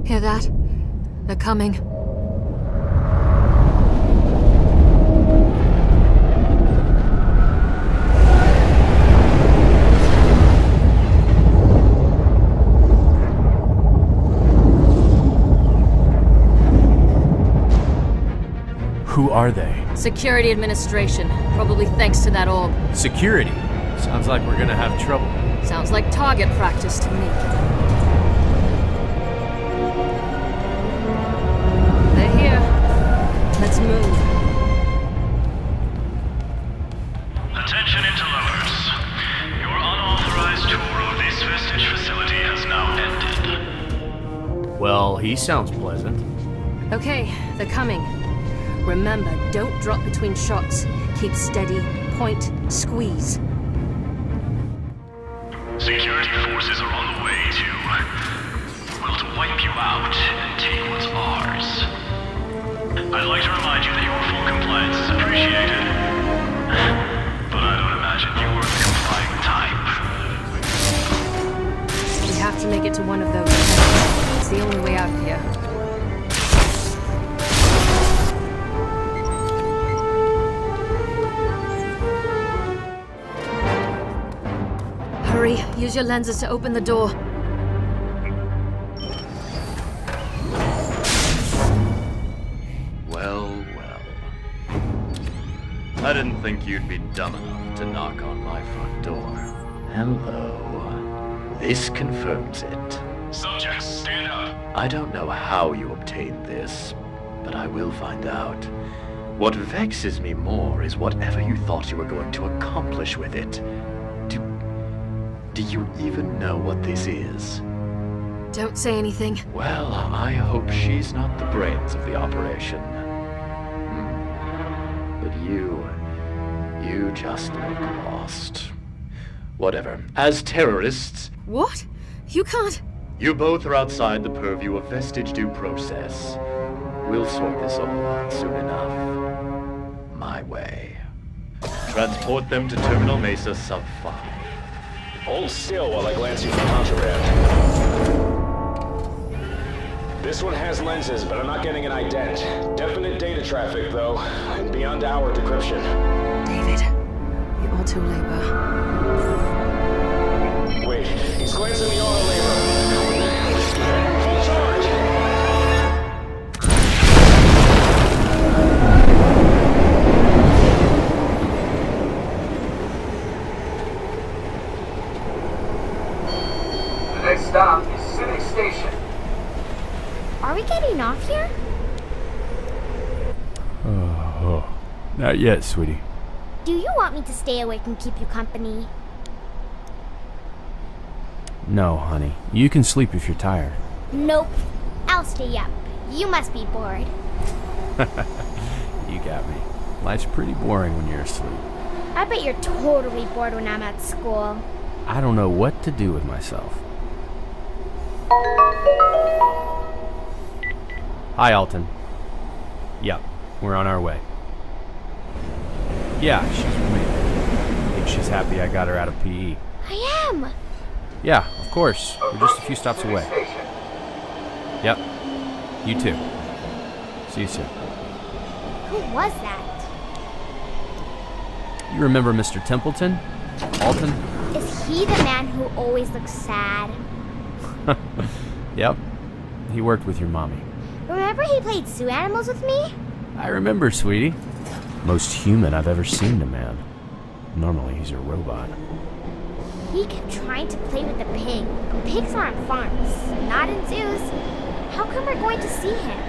Hear that? They're coming. Who are they? Security Administration. Probably thanks to that orb. Security? Sounds like we're gonna have trouble. Sounds like target practice to me. They're here. Let's move. Attention interlopers. Your unauthorized tour of this vestige facility has now ended. Well, he sounds pleasant. Okay, they're coming. Remember, don't drop between shots. Keep steady, point, squeeze. Security forces are on the way to wipe you out and take what's ours. I'd like to remind you that your full compliance is appreciated. But I don't imagine you were the complying type. We have to make it to one of those. It's the only way out of here. Hurry, use your lenses to open the door. Well. I didn't think you'd be dumb enough to knock on my front door. Hello. This confirms it. Subjects, stand up. I don't know how you obtained this, but I will find out. What vexes me more is whatever you thought you were going to accomplish with it. Do you even know what this is? Don't say anything. Well, I hope she's not the brains of the operation. But you just look lost. Whatever. As terrorists, What? You can't... you both are outside the purview of vestige due process. We'll sort this all out soon enough. My way. Transport them to Terminal Mesa Sub-5. Hold still while I glance you for contraband. This one has lenses, but I'm not getting an ident. Definite data traffic, though, and beyond hour decryption. David, the auto labor. Wait, he's glancing the auto labor. Full charge! The next stop is Civic Station. Are we getting off here? Oh, not yet, sweetie. Do you want me to stay awake and keep you company? No, honey. You can sleep if you're tired. Nope. I'll stay up. You must be bored. You got me. Life's pretty boring when you're asleep. I bet you're totally bored when I'm at school. I don't know what to do with myself. Hi, Alton. Yep, we're on our way. Yeah, she's with me. I think she's happy I got her out of PE. I am. Yeah, of course. We're just a few stops away. Yep. You too. See you soon. Who was that? You remember Mr. Templeton? Alton? Is he the man who always looks sad? Yep. He worked with your mommy. Remember he played zoo animals with me? I remember, sweetie. Most human I've ever seen a man. Normally he's a robot. He kept trying to play with the pig. Pigs are on farms, not in zoos. How come we're going to see him?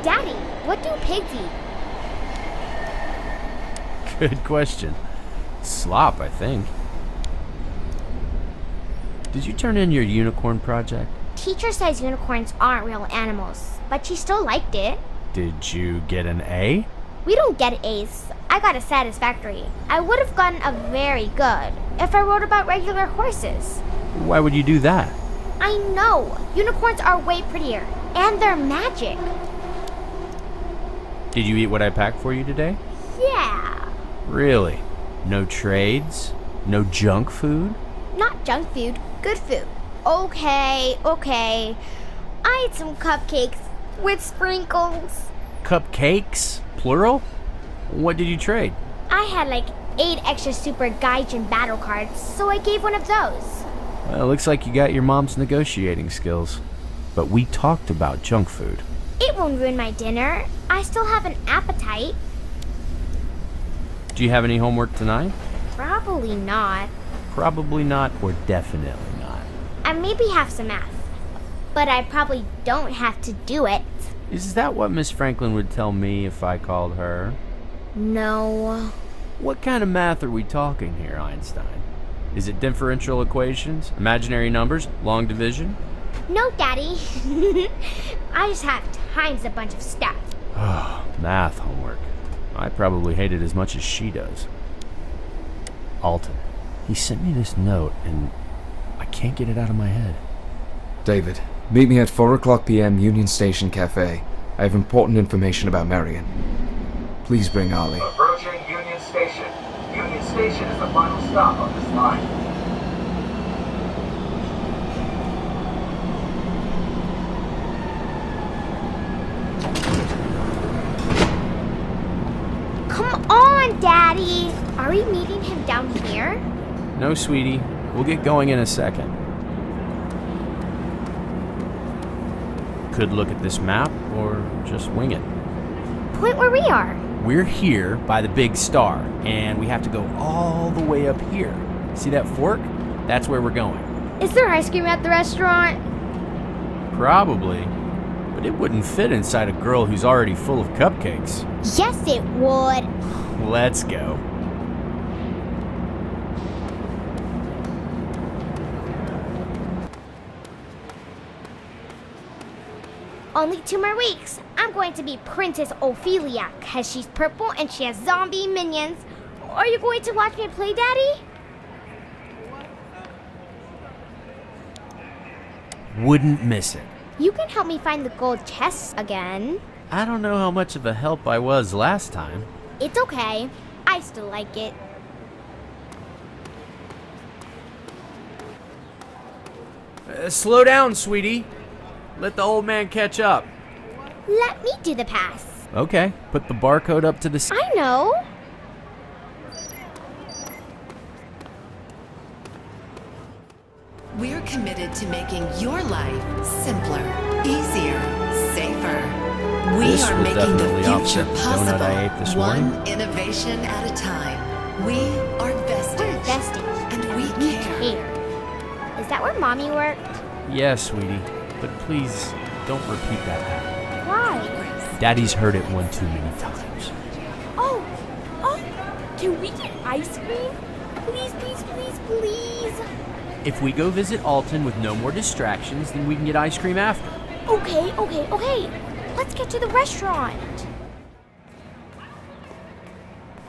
Daddy, what do pigs eat? Good question. Slop, I think. Did you turn in your unicorn project? Teacher says unicorns aren't real animals, but she still liked it. Did you get an A? We don't get A's. I got a satisfactory. I would have gotten a very good if I wrote about regular horses. Why would you do that? I know. Unicorns are way prettier. And they're magic. Did you eat what I packed for you today? Yeah. Really? No trades? No junk food? Not junk food. Good food. Okay. I ate some cupcakes with sprinkles. Cupcakes? Plural? What did you trade? I had like 8 extra Super Gaijin battle cards, so I gave one of those. Well, looks like you got your mom's negotiating skills. But we talked about junk food. It won't ruin my dinner. I still have an appetite. Do you have any homework tonight? Probably not. Probably not, or definitely not. I maybe have some math, but I probably don't have to do it. Is that what Miss Franklin would tell me if I called her? No. What kind of math are we talking here, Einstein? Is it differential equations, imaginary numbers, long division? No, Daddy. I just have times a bunch of stuff. Oh, math homework. I probably hate it as much as she does. Alton, he sent me this note, and I can't get it out of my head. David, meet me at 4 o'clock p.m. Union Station Cafe. I have important information about Marion. Please bring Ollie. Approaching Union Station. Union Station is the final stop on this line. Come on, Daddy. Are we meeting him down here? No, sweetie. We'll get going in a second. Could look at this map, or just wing it. Point where we are. We're here by the big star, and we have to go all the way up here. See that fork? That's where we're going. Is there ice cream at the restaurant? Probably. But it wouldn't fit inside a girl who's already full of cupcakes. Yes, it would. Let's go. Only 2 more weeks. I'm going to be Princess Ophelia, because she's purple and she has zombie minions. Are you going to watch me play, Daddy? Wouldn't miss it. You can help me find the gold chests again. I don't know how much of a help I was last time. It's okay. I still like it. Slow down, sweetie. Let the old man catch up. Let me do the pass. Okay, put the barcode up to the... I know. We're committed to making your life simpler, easier, safer. We This are will making the definitely future offset the donut I ate this possible, one morning. innovation at a time. We are Vestige, We're Vestige. and we We care. care. Is that where Mommy worked? Yes, sweetie. But please, don't repeat that back. Why? Daddy's heard it one too many times. Oh, can we get ice cream? Please, please, please, please. If we go visit Alton with no more distractions, then we can get ice cream after. Okay. Let's get to the restaurant.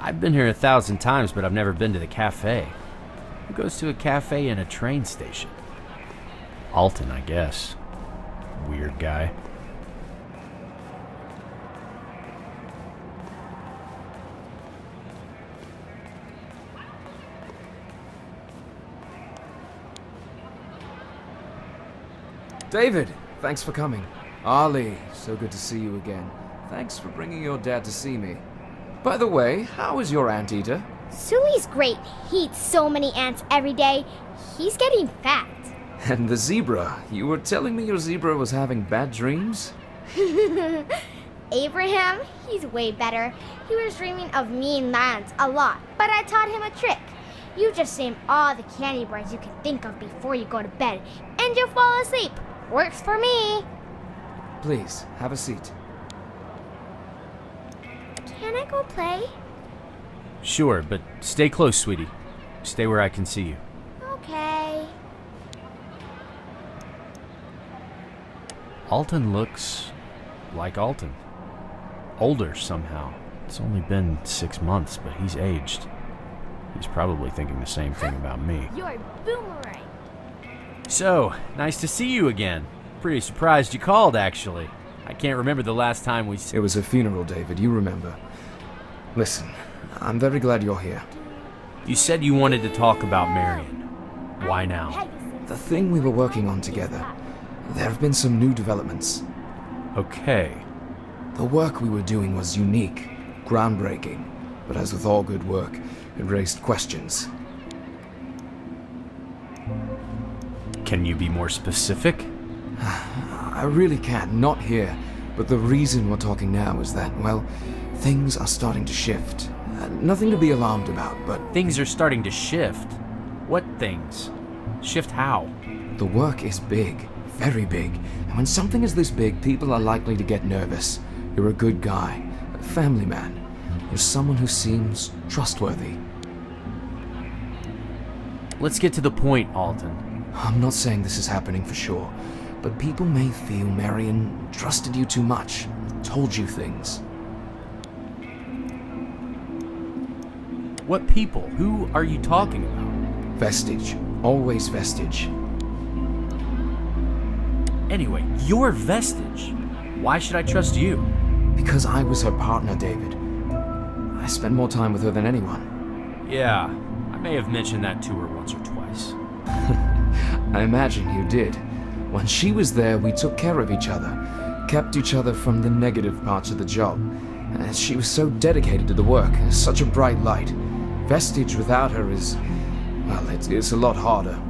I've been here 1,000 times, but I've never been to the cafe. Who goes to a cafe in a train station? Alton, I guess. Weird guy. David, thanks for coming. Ollie, so good to see you again. Thanks for bringing your dad to see me. By the way, how is your anteater? Suli's great. He eats so many ants every day. He's getting fat. And the zebra. You were telling me your zebra was having bad dreams? Abraham, he's way better. He was dreaming of mean lands a lot, but I taught him a trick. You just name all the candy bars you can think of before you go to bed, and you'll fall asleep. Works for me. Please, have a seat. Can I go play? Sure, but stay close, sweetie. Stay where I can see you. Okay. Alton looks like Alton. Older somehow. It's only been 6 months, but he's aged. He's probably thinking the same thing about me. You're boomerang. So, nice to see you again. Pretty surprised you called, actually. I can't remember the last time we... It was a funeral, David, you remember. Listen, I'm very glad you're here. You said you wanted to talk about Marion. Why now? The thing we were working on together. There have been some new developments. Okay. The work we were doing was unique, groundbreaking, but as with all good work, it raised questions. Can you be more specific? I really can't, not here. But the reason we're talking now is that, well, things are starting to shift. Nothing to be alarmed about, but Things are starting to shift. What things? Shift how? the work is big, very big. And when something is this big, people are likely to get nervous. You're a good guy, a family man. You're someone who seems trustworthy. Let's get to the point, Alton. I'm not saying this is happening for sure, but people may feel Marion trusted you too much, told you things. What people? Who are you talking about? Vestige. Always Vestige. Anyway, you're Vestige. Why should I trust you? Because I was her partner, David. I spent more time with her than anyone. Yeah, I may have mentioned that to her once or twice. I imagine you did. When she was there, we took care of each other, kept each other from the negative parts of the job. She was so dedicated to the work, such a bright light. Vestige without her is, well, it's a lot harder.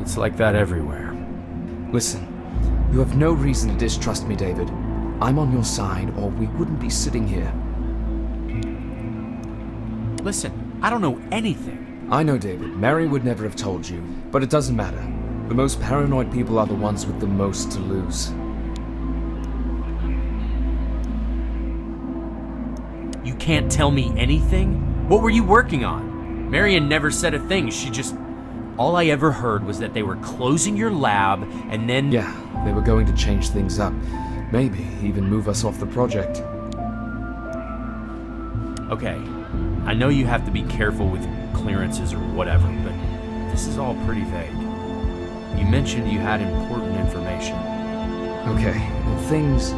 It's like that everywhere. Listen, you have no reason to distrust me, David. I'm on your side, or we wouldn't be sitting here. Listen, I don't know anything. I know, David. Mary would never have told you, but it doesn't matter. The most paranoid people are the ones with the most to lose. You can't tell me anything? What were you working on? Marion never said a thing. She just... All I ever heard was that they were closing your lab, and then... Yeah, they were going to change things up. Maybe even move us off the project. Okay, I know you have to be careful with clearances or whatever, but this is all pretty vague. You mentioned you had important information. Okay, things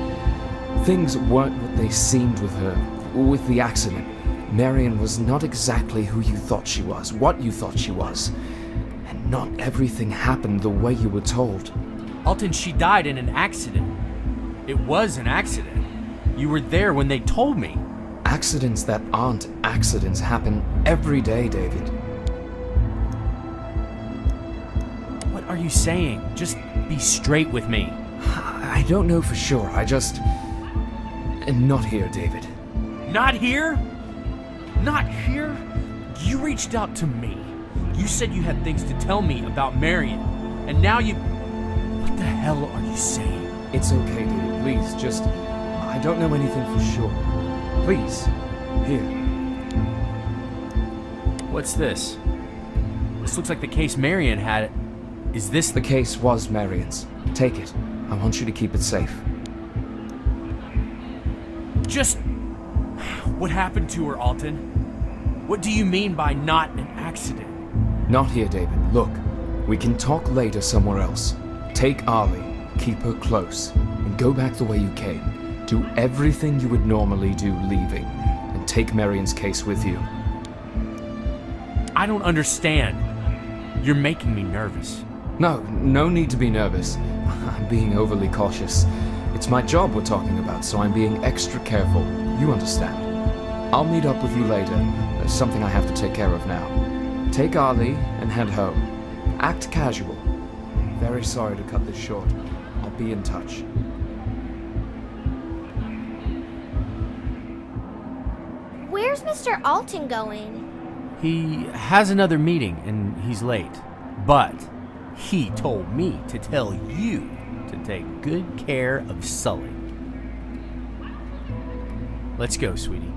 weren't what they seemed with her. With the accident, Marion was not exactly who you thought she was, what you thought she was. And not everything happened the way you were told. Alton, she died in an accident. It was an accident. You were there when they told me. Accidents that aren't accidents happen every day, David. What are you saying? Just be straight with me. I don't know for sure. Not here, David. Not here? Not here? You reached out to me. You said you had things to tell me about Marion. And now you... What the hell are you saying? It's okay, David. Please, just... I don't know anything for sure. Please. Here. What's this? This looks like the case Marion had. Is this The case was Marion's. Take it. I want you to keep it safe. Just... What happened to her, Alton? What do you mean by not an accident? Not here, David. Look, we can talk later somewhere else. Take Arlie, keep her close, and go back the way you came. Do everything you would normally do leaving, and take Marion's case with you. I don't understand. You're making me nervous. No need to be nervous. I'm being overly cautious. It's my job we're talking about, so I'm being extra careful. You understand. I'll meet up with you later. There's something I have to take care of now. Take Arlie and head home. Act casual. Very sorry to cut this short. I'll be in touch. Where's Mr. Alton going? He has another meeting, and he's late. But he told me to tell you to take good care of Sully. Let's go, sweetie.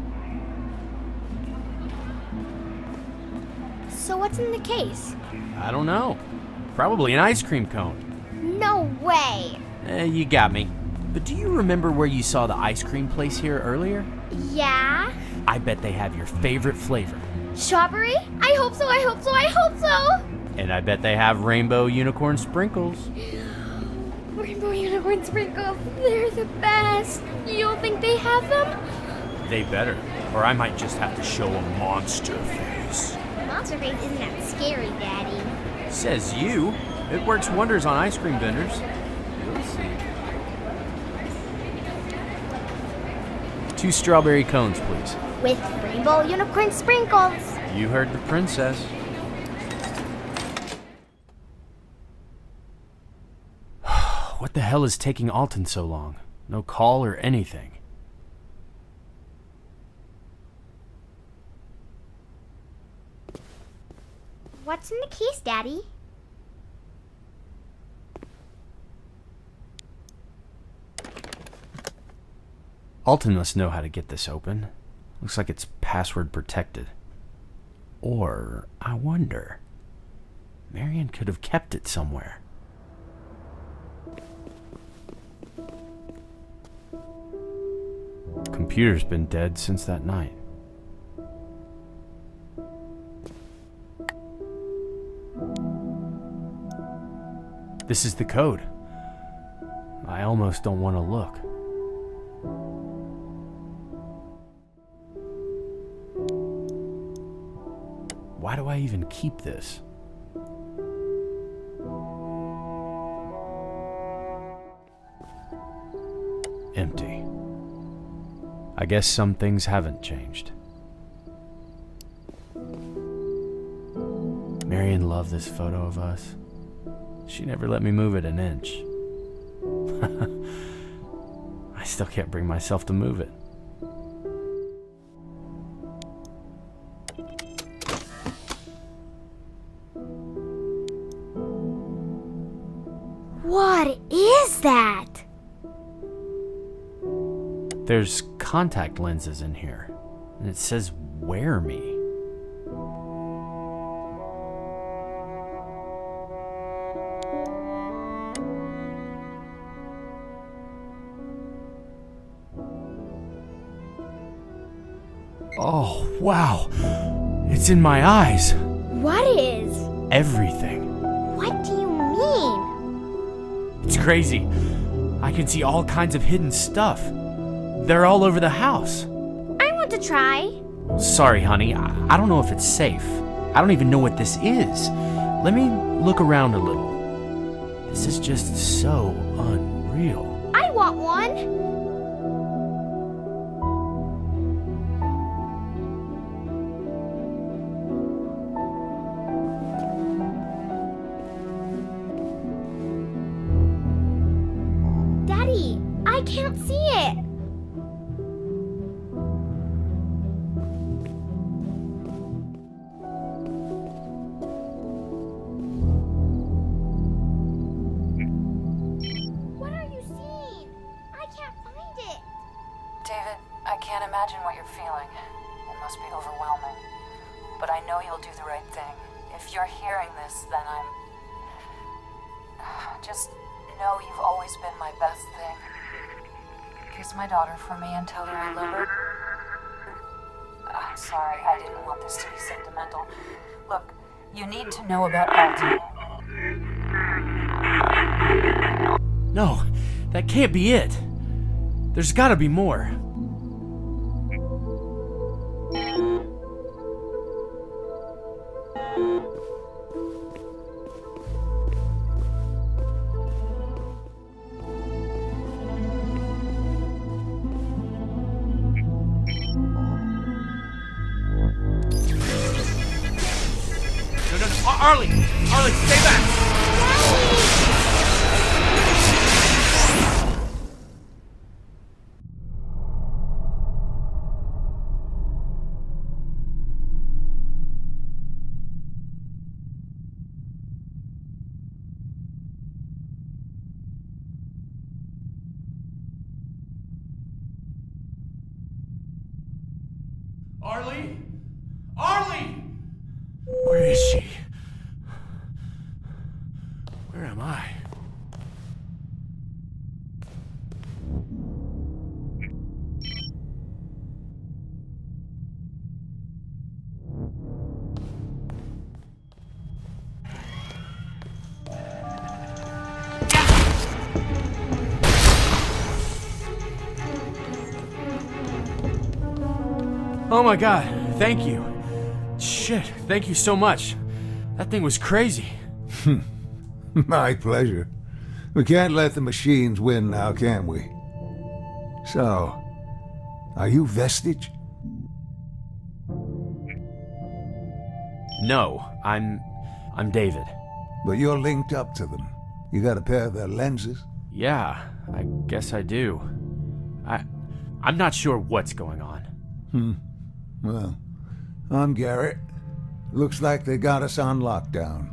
So what's in the case? I don't know. Probably an ice cream cone. No way! You got me. But do you remember where you saw the ice cream place here earlier? Yeah? I bet they have your favorite flavor. Strawberry? I hope so, I hope so, I hope so! And I bet they have rainbow unicorn sprinkles. Rainbow unicorn sprinkles, they're the best. You don't think they have them? They better, or I might just have to show a monster face. Monster face isn't that scary, Daddy. Says you. It works wonders on ice cream vendors. You'll 2 strawberry cones, please. With rainbow unicorn sprinkles. You heard the princess. What the hell is taking Alton so long? No call or anything. What's in the case, Daddy? Alton must know how to get this open. Looks like it's password protected. Or, I wonder, Marion could have kept it somewhere. Computer's been dead since that night. This is the code. I almost don't want to look. Why do I even keep this? Empty. I guess some things haven't changed. Marion loved this photo of us. She never let me move it an inch. I still can't bring myself to move it. What is that? There's contact lenses in here, and it says wear me. Oh, wow. It's in my eyes. What is? Everything. What do you mean? It's crazy. I can see all kinds of hidden stuff. They're all over the house. I want to try. Sorry, honey. I don't know if it's safe. I don't even know what this is. Let me look around a little. This is just so unreal. I want one. Daddy, I can't see it. What are you seeing? I can't find it. David, I can't imagine what you're feeling. It must be overwhelming. But I know you'll do the right thing. If you're hearing this, then I'm... Just know you've always been my best thing. Kiss my daughter for me and tell her I love her. I'm sorry, I didn't want this to be sentimental. Look, you need to know about Alton. No, that can't be it. There's gotta be more. No. Arlie, stay back. Arlie! Where is she? Where am I? Oh my god, thank you. Shit, thank you so much. That thing was crazy. My pleasure. We can't let the machines win now, can we? So, Are you Vestige? No, I'm David. But you're linked up to them. You got a pair of their lenses? Yeah, I guess I do. I'm not sure what's going on. Well, I'm Garrett. Looks like they got us on lockdown.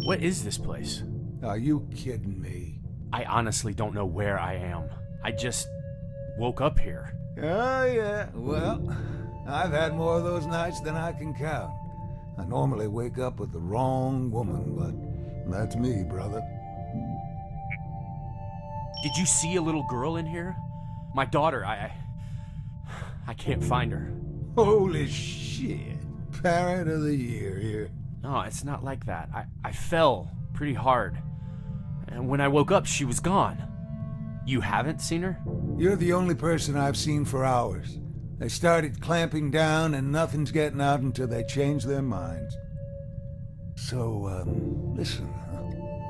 What is this place? Are you kidding me? I honestly don't know where I am. I just woke up here. Oh, yeah. Well, I've had more of those nights than I can count. I normally wake up with the wrong woman, but that's me, brother. Did you see a little girl in here? My daughter, I can't find her. Holy shit. Parent of the year here. No, it's not like that. I fell pretty hard. And when I woke up, she was gone. You haven't seen her? You're the only person I've seen for hours. They started clamping down and nothing's getting out until they change their minds. So, listen,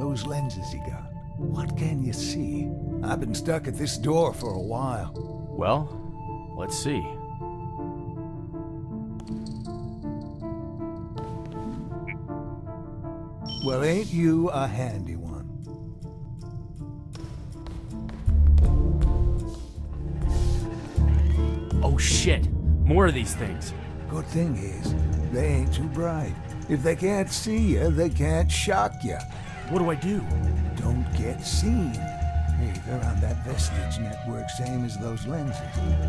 those lenses you got, what can you see? I've been stuck at this door for a while. Well, let's see. Well, ain't you a handy one? Oh shit, more of these things. Good thing is, they ain't too bright. If they can't see you, they can't shock you. What do I do? Don't get seen. Hey, they're on that Vestige network, same as those lenses.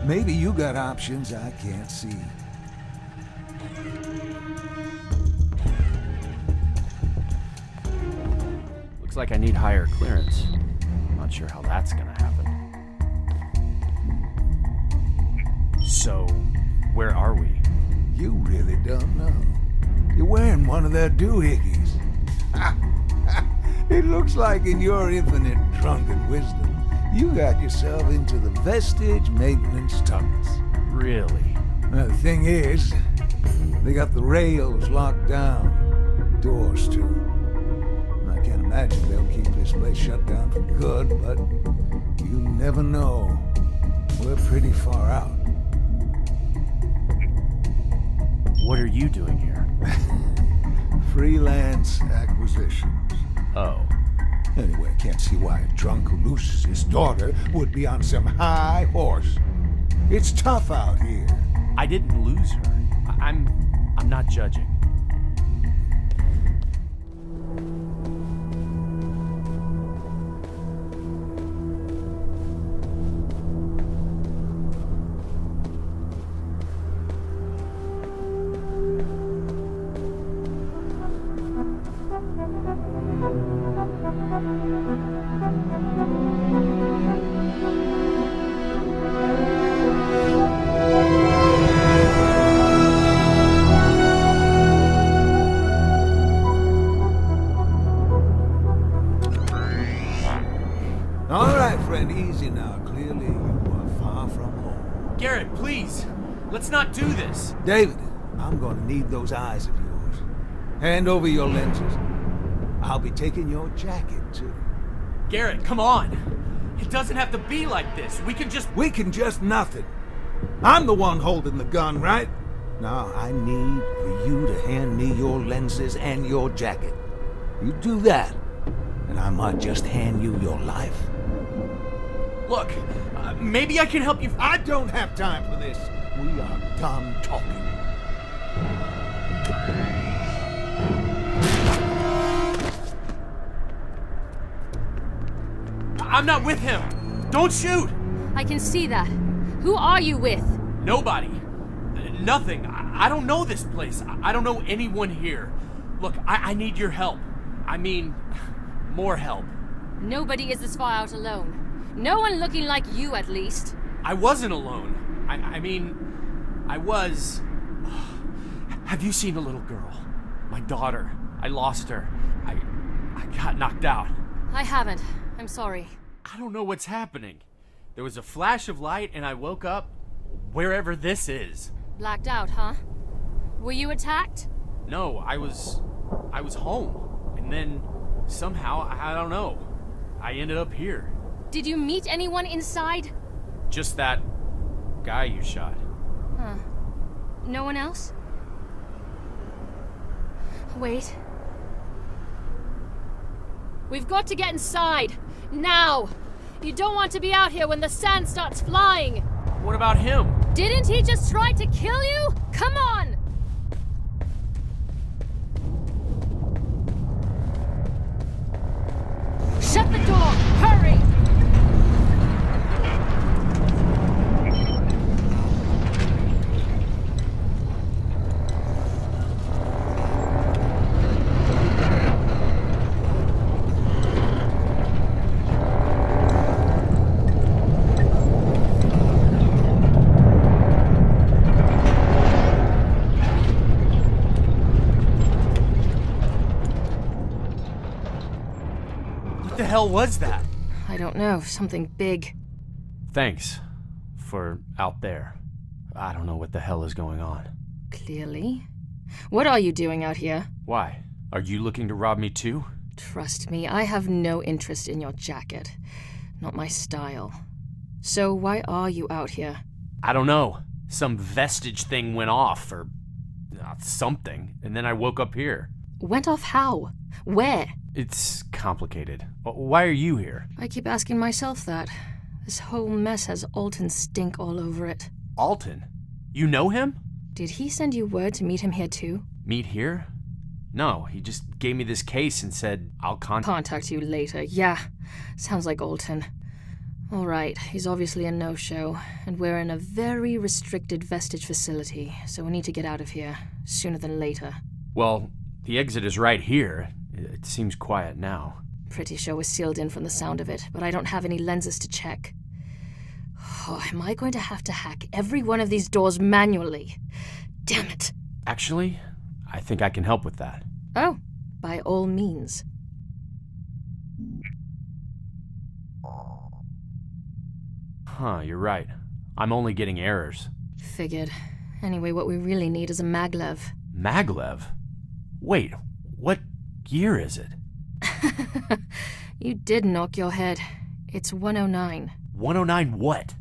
Maybe you got options I can't see. Looks like I need higher clearance. I'm not sure how that's gonna happen. So, where are we? You really don't know. You're wearing one of their doohickeys. It looks like in your infinite drunken wisdom, you got yourself into the Vestige maintenance tunnels. Really? The thing is, they got the rails locked down. Doors, too. I can't imagine they'll keep this place shut down for good, but you never know. We're pretty far out. What are you doing here? Freelance acquisitions. Oh. Anyway, I can't see why a drunk who loses his daughter would be on some high horse. It's tough out here. I didn't lose her. I'm not judging. All right, friend, easy now. Clearly, you are far from home. Garrett, please! Let's not do this! David, I'm going to need those eyes of yours. Hand over your lenses. I'll be taking your jacket, too. Garrett, come on! It doesn't have to be like this. We can just nothing. I'm the one holding the gun, right? Now, I need for you to hand me your lenses and your jacket. You do that, and I might just hand you your life. Look, maybe I can help you. I don't have time for this. We are done talking. I'm not with him. Don't shoot. I can see that. Who are you with? Nobody. Nothing. I don't know this place. I don't know anyone here. Look, I need your help. I mean, more help. Nobody is this far out alone. No one looking like you, at least. I wasn't alone. I mean, I was. Have you seen a little girl? My daughter. I lost her. I got knocked out. I haven't. I'm sorry. I don't know what's happening. There was a flash of light and I woke up wherever this is. Blacked out, huh? Were you attacked? No, I was home. And then somehow, I don't know, I ended up here. Did you meet anyone inside? Just that guy you shot. Huh. No one else? Wait. We've got to get inside. Now! You don't want to be out here when the sand starts flying. What about him? Didn't he just try to kill you? Come on! Shut the door! Hurry! What the hell was that? I don't know. Something big. Thanks for out there. I don't know what the hell is going on. Clearly. What are you doing out here? Why? Are you looking to rob me too? Trust me, I have no interest in your jacket. Not my style. So why are you out here? I don't know. Some vestige thing went off, or something, and then I woke up here. Went off how? Where? It's complicated. Why are you here? I keep asking myself that. This whole mess has Alton stink all over it. Alton? You know him? Did he send you word to meet him here too? Meet here? No, he just gave me this case and said, I'll contact you later. Yeah, sounds like Alton. All right, he's obviously a no-show, and we're in a very restricted vestige facility, so we need to get out of here, sooner than later. Well, the exit is right here. It seems quiet now. Pretty sure we're sealed in from the sound of it, but I don't have any lenses to check. Oh, am I going to have to hack every one of these doors manually? Damn it. Actually, I think I can help with that. Oh, by all means. Huh, you're right. I'm only getting errors. Figured. Anyway, what we really need is a maglev. Maglev? Wait, what year is it? You did knock your head. It's 109. 109 what?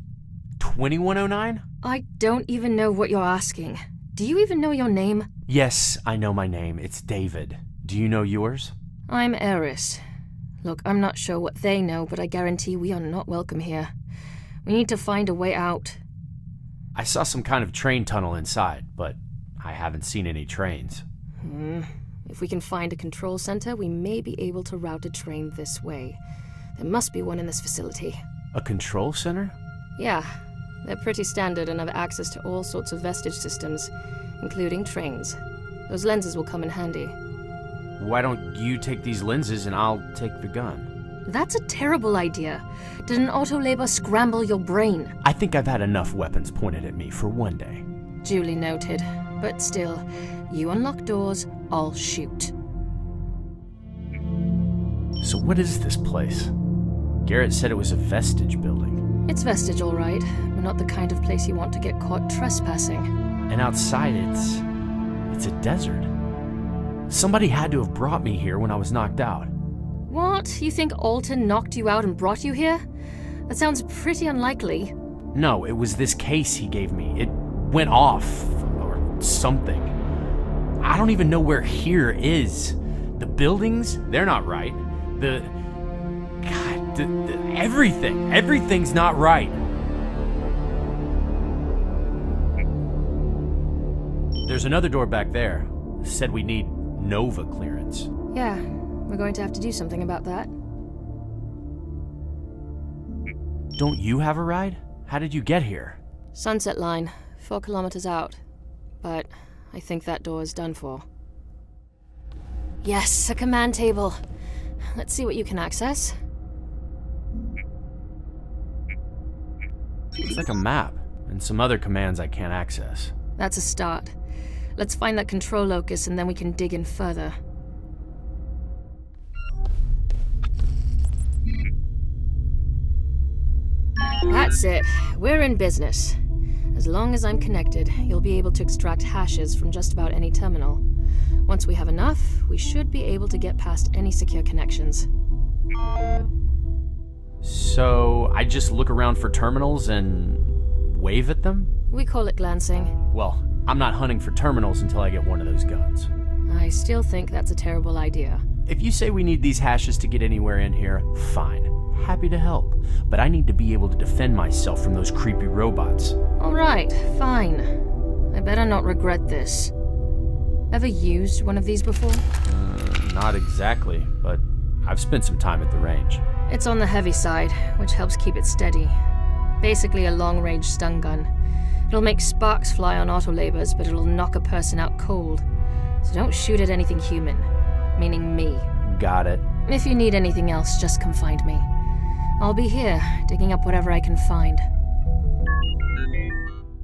2109? I don't even know what you're asking. Do you even know your name? Yes, I know my name. It's David. Do you know yours? I'm Eris. Look, I'm not sure what they know, but I guarantee we are not welcome here. We need to find a way out. I saw some kind of train tunnel inside, but I haven't seen any trains. If we can find a control center, we may be able to route a train this way. There must be one in this facility. A control center? Yeah. They're pretty standard and have access to all sorts of vestige systems, including trains. Those lenses will come in handy. Why don't you take these lenses and I'll take the gun? That's a terrible idea. Did an auto-labor scramble your brain? I think I've had enough weapons pointed at me for one day. Duly noted. But still, you unlock doors, I'll shoot. So what is this place? Garrett said it was a vestige building. It's vestige, all right, but not the kind of place you want to get caught trespassing. And outside it's a desert. Somebody had to have brought me here when I was knocked out. What? You think Alton knocked you out and brought you here? That sounds pretty unlikely. No, it was this case he gave me. It went off, or something. I don't even know where here is. The buildings, they're not right. Everything's not right. There's another door back there. Said we need Nova clearance. Yeah, we're going to have to do something about that. Don't you have a ride? How did you get here? Sunset Line, 4 kilometers out. But I think that door is done for. Yes, a command table. Let's see what you can access. It's like a map, and some other commands I can't access. That's a start. Let's find that control locus and then we can dig in further. That's it. We're in business. As long as I'm connected, you'll be able to extract hashes from just about any terminal. Once we have enough, we should be able to get past any secure connections. So I just look around for terminals and wave at them? We call it glancing. Well, I'm not hunting for terminals until I get one of those guns. I still think that's a terrible idea. If you say we need these hashes to get anywhere in here, fine. Happy to help. But I need to be able to defend myself from those creepy robots. Alright, fine. I better not regret this. Ever used one of these before? Not exactly, but I've spent some time at the range. It's on the heavy side, which helps keep it steady. Basically a long-range stun gun. It'll make sparks fly on autolabors, but it'll knock a person out cold. So don't shoot at anything human. Meaning me. Got it. If you need anything else, just come find me. I'll be here, digging up whatever I can find.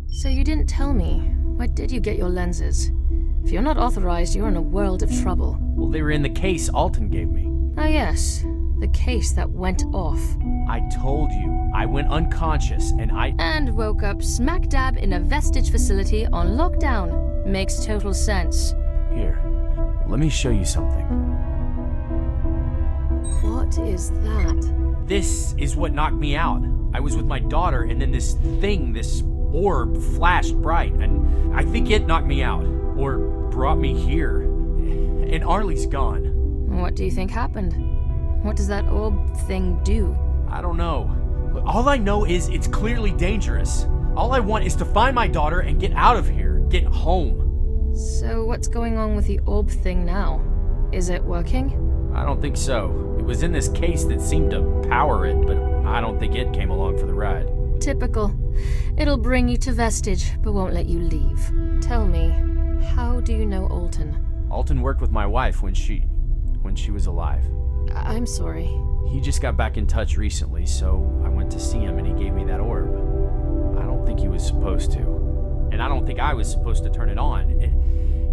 So you didn't tell me. Where did you get your lenses? If you're not authorized, you're in a world of trouble. Well, they were in the case Alton gave me. Ah yes, the case that went off. I told you, I went unconscious And woke up smack dab in a vestige facility on lockdown. Makes total sense. Here, let me show you something. What is that? This is what knocked me out. I was with my daughter, and then this orb flashed bright, and I think it knocked me out. Or brought me here. And Arlie's gone. What do you think happened? What does that orb thing do? I don't know. All I know is it's clearly dangerous. All I want is to find my daughter and get out of here. Get home. So what's going on with the orb thing now? Is it working? I don't think so. It was in this case that seemed to power it, but I don't think it came along for the ride. Typical. It'll bring you to Vestige, but won't let you leave. Tell me, how do you know Alton? Alton worked with my wife when she was alive. I'm sorry. He just got back in touch recently, so I went to see him and he gave me that orb. I don't think he was supposed to. And I don't think I was supposed to turn it on.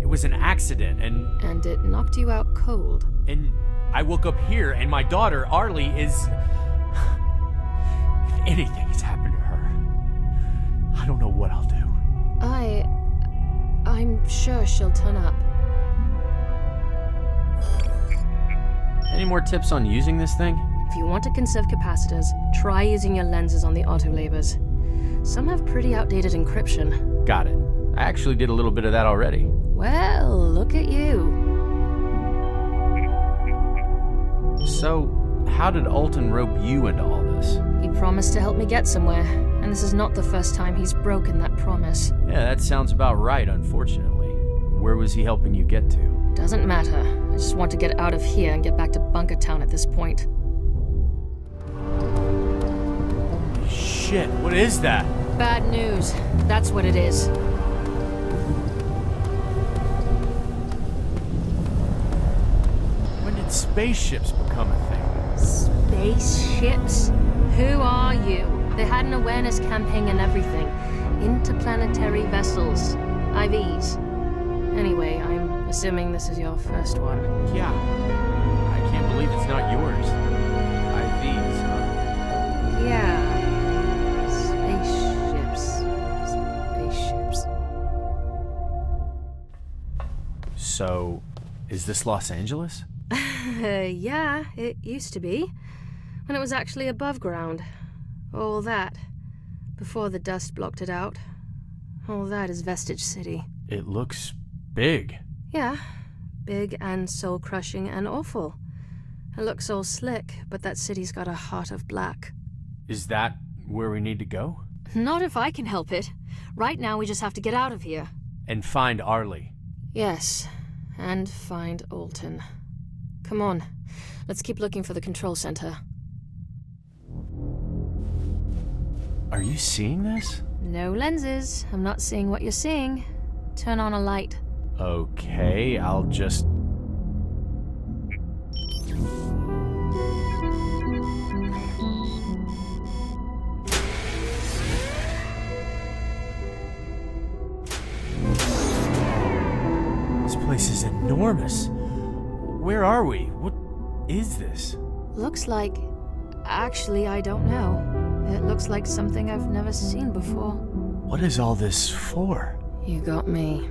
It was an accident, And it knocked you out cold. And I woke up here, and my daughter, Arlie, is... If anything has happened to her, I don't know what I'll do. I'm sure she'll turn up. Any more tips on using this thing? If you want to conserve capacitors, try using your lenses on the autolabors. Some have pretty outdated encryption. Got it. I actually did a little bit of that already. Well, look at you. So, how did Alton rope you into all this? He promised to help me get somewhere, and this is not the first time he's broken that promise. Yeah, that sounds about right, unfortunately. Where was he helping you get to? Doesn't matter. I just want to get out of here and get back to Bunker Town at this point. Holy shit, what is that? Bad news. That's what it is. When did spaceships become a thing? Spaceships? Who are you? They had an awareness campaign and everything. Interplanetary vessels. IVs. Anyway, I'm assuming this is your first one. Yeah. I can't believe it's not yours. IVs, huh? Yeah. Spaceships. So, is this Los Angeles? Yeah, it used to be. When it was actually above ground. All that. Before the dust blocked it out. All that is Vestige City. It looks big. Yeah. Big and soul-crushing and awful. It looks all slick, but that city's got a heart of black. Is that where we need to go? Not if I can help it. Right now we just have to get out of here. And find Arlie. Yes, and find Alton. Come on, let's keep looking for the control center. Are you seeing this? No lenses. I'm not seeing what you're seeing. Turn on a light. Okay, I'll just... This place is enormous. Where are we? What is this? Looks like... Actually, I don't know. It looks like something I've never seen before. What is all this for? You got me.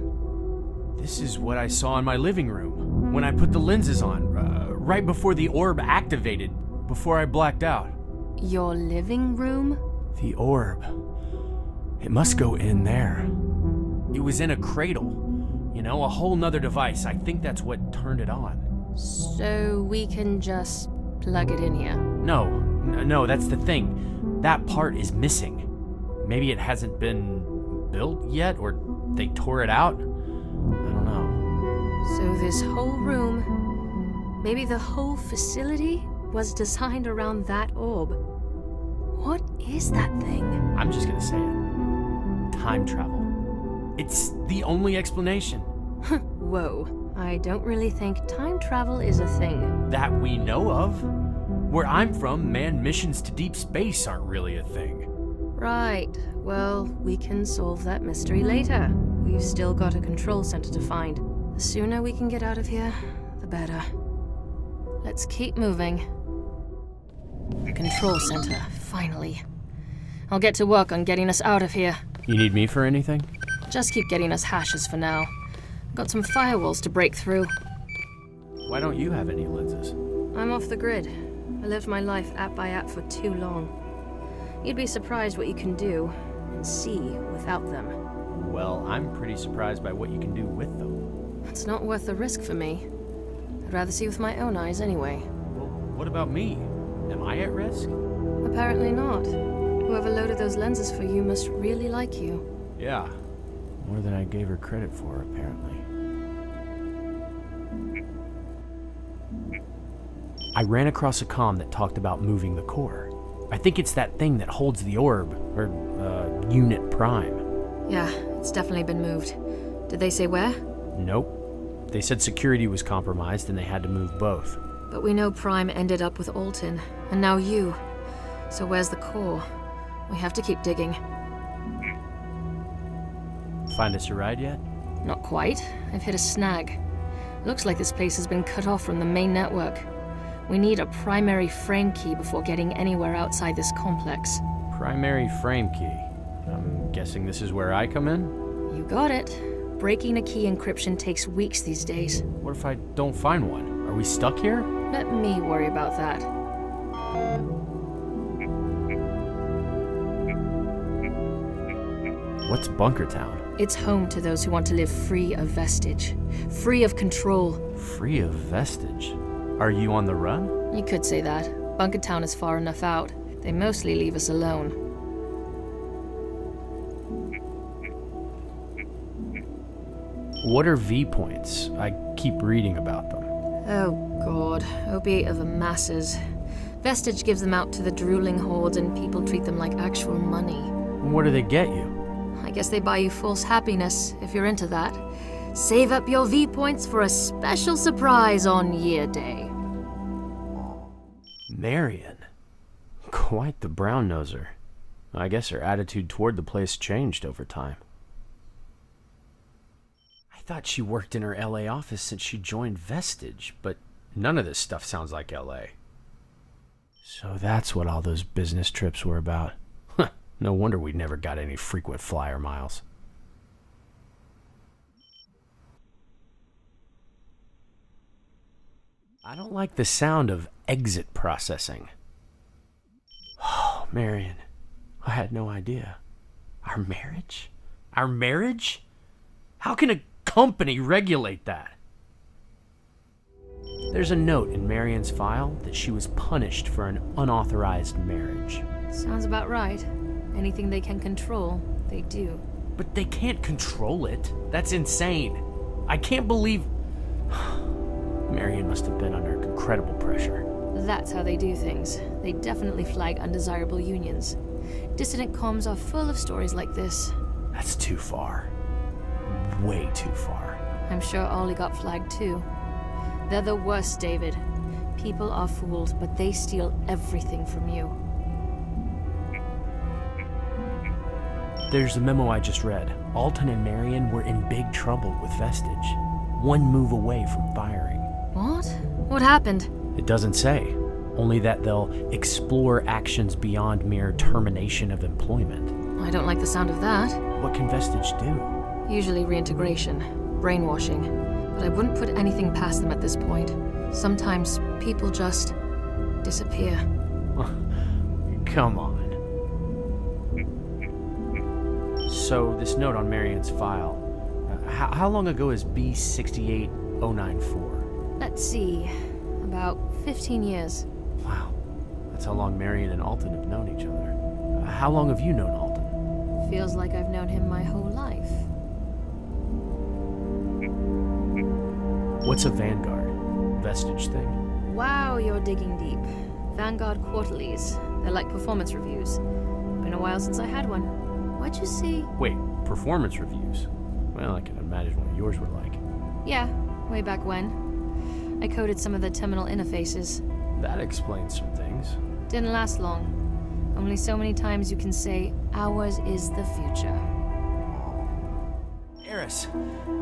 This is what I saw in my living room when I put the lenses on, right before the orb activated, before I blacked out. Your living room? The orb. It must go in there. It was in a cradle. You know, a whole nother device. I think that's what turned it on. So we can just plug it in here? No, that's the thing. That part is missing. Maybe it hasn't been built yet, or they tore it out? I don't know. So this whole room, maybe the whole facility, was designed around that orb. What is that thing? I'm just gonna say it. Time travel. It's the only explanation. Whoa. I don't really think time travel is a thing. That we know of. Where I'm from, manned missions to deep space aren't really a thing. Right. Well, we can solve that mystery later. We've still got a control center to find. The sooner we can get out of here, the better. Let's keep moving. The control center, finally. I'll get to work on getting us out of here. You need me for anything? Just keep getting us hashes for now. Got some firewalls to break through. Why don't you have any lenses? I'm off the grid. I lived my life app by app for too long. You'd be surprised what you can do and see without them. Well, I'm pretty surprised by what you can do with them. It's not worth the risk for me. I'd rather see with my own eyes anyway. Well, what about me? Am I at risk? Apparently not. Whoever loaded those lenses for you must really like you. Yeah. More than I gave her credit for, apparently. I ran across a comm that talked about moving the core. I think it's that thing that holds the orb, or, Unit Prime. Yeah, it's definitely been moved. Did they say where? Nope. They said security was compromised and they had to move both. But we know Prime ended up with Alton, and now you. So where's the core? We have to keep digging. Find us a ride yet? Not quite. I've hit a snag. Looks like this place has been cut off from the main network. We need a primary frame key before getting anywhere outside this complex. Primary frame key. I'm guessing this is where I come in? You got it. Breaking a key encryption takes weeks these days. What if I don't find one? Are we stuck here? Let me worry about that. What's Bunkertown? It's home to those who want to live free of vestige. Free of control. Free of vestige? Are you on the run? You could say that. Bunkertown is far enough out. They mostly leave us alone. What are V-points? I keep reading about them. Oh god, opiate of the masses. Vestige gives them out to the drooling hordes and people treat them like actual money. What do they get you? I guess they buy you false happiness, if you're into that. Save up your V-points for a special surprise on Year Day. Marion. Quite the brown-noser. I guess her attitude toward the place changed over time. I thought she worked in her LA office since she joined Vestige, but none of this stuff sounds like LA. So that's what all those business trips were about. Huh, no wonder we never got any frequent flyer miles. I don't like the sound of exit processing. Oh, Marion, I had no idea. Our marriage? Our marriage? How can a company regulate that? There's a note in Marion's file that she was punished for an unauthorized marriage. Sounds about right. Anything they can control, they do. But they can't control it. That's insane. I can't believe... Marion must have been under incredible pressure. That's how they do things. They definitely flag undesirable unions. Dissident comms are full of stories like this. That's too far. Way too far. I'm sure Ollie got flagged too. They're the worst, David. People are fooled, but they steal everything from you. There's the memo I just read. Alton and Marion were in big trouble with Vestige. One move away from firing. What? What happened? It doesn't say. Only that they'll explore actions beyond mere termination of employment. I don't like the sound of that. What can Vestige do? Usually reintegration, brainwashing. But I wouldn't put anything past them at this point. Sometimes people just disappear. Come on. So, this note on Marion's file. How long ago is B68094? Let's see. About 15 years. Wow. That's how long Marion and Alton have known each other. How long have you known Alton? Feels like I've known him my whole life. What's a Vanguard? Vestige thing? Wow, you're digging deep. Vanguard quarterlies. They're like performance reviews. Been a while since I had one. What'd you see? Wait, performance reviews? Well, I can imagine what yours were like. Yeah, way back when. I coded some of the terminal interfaces. That explains some things. Didn't last long. Only so many times you can say, ours is the future. Eris,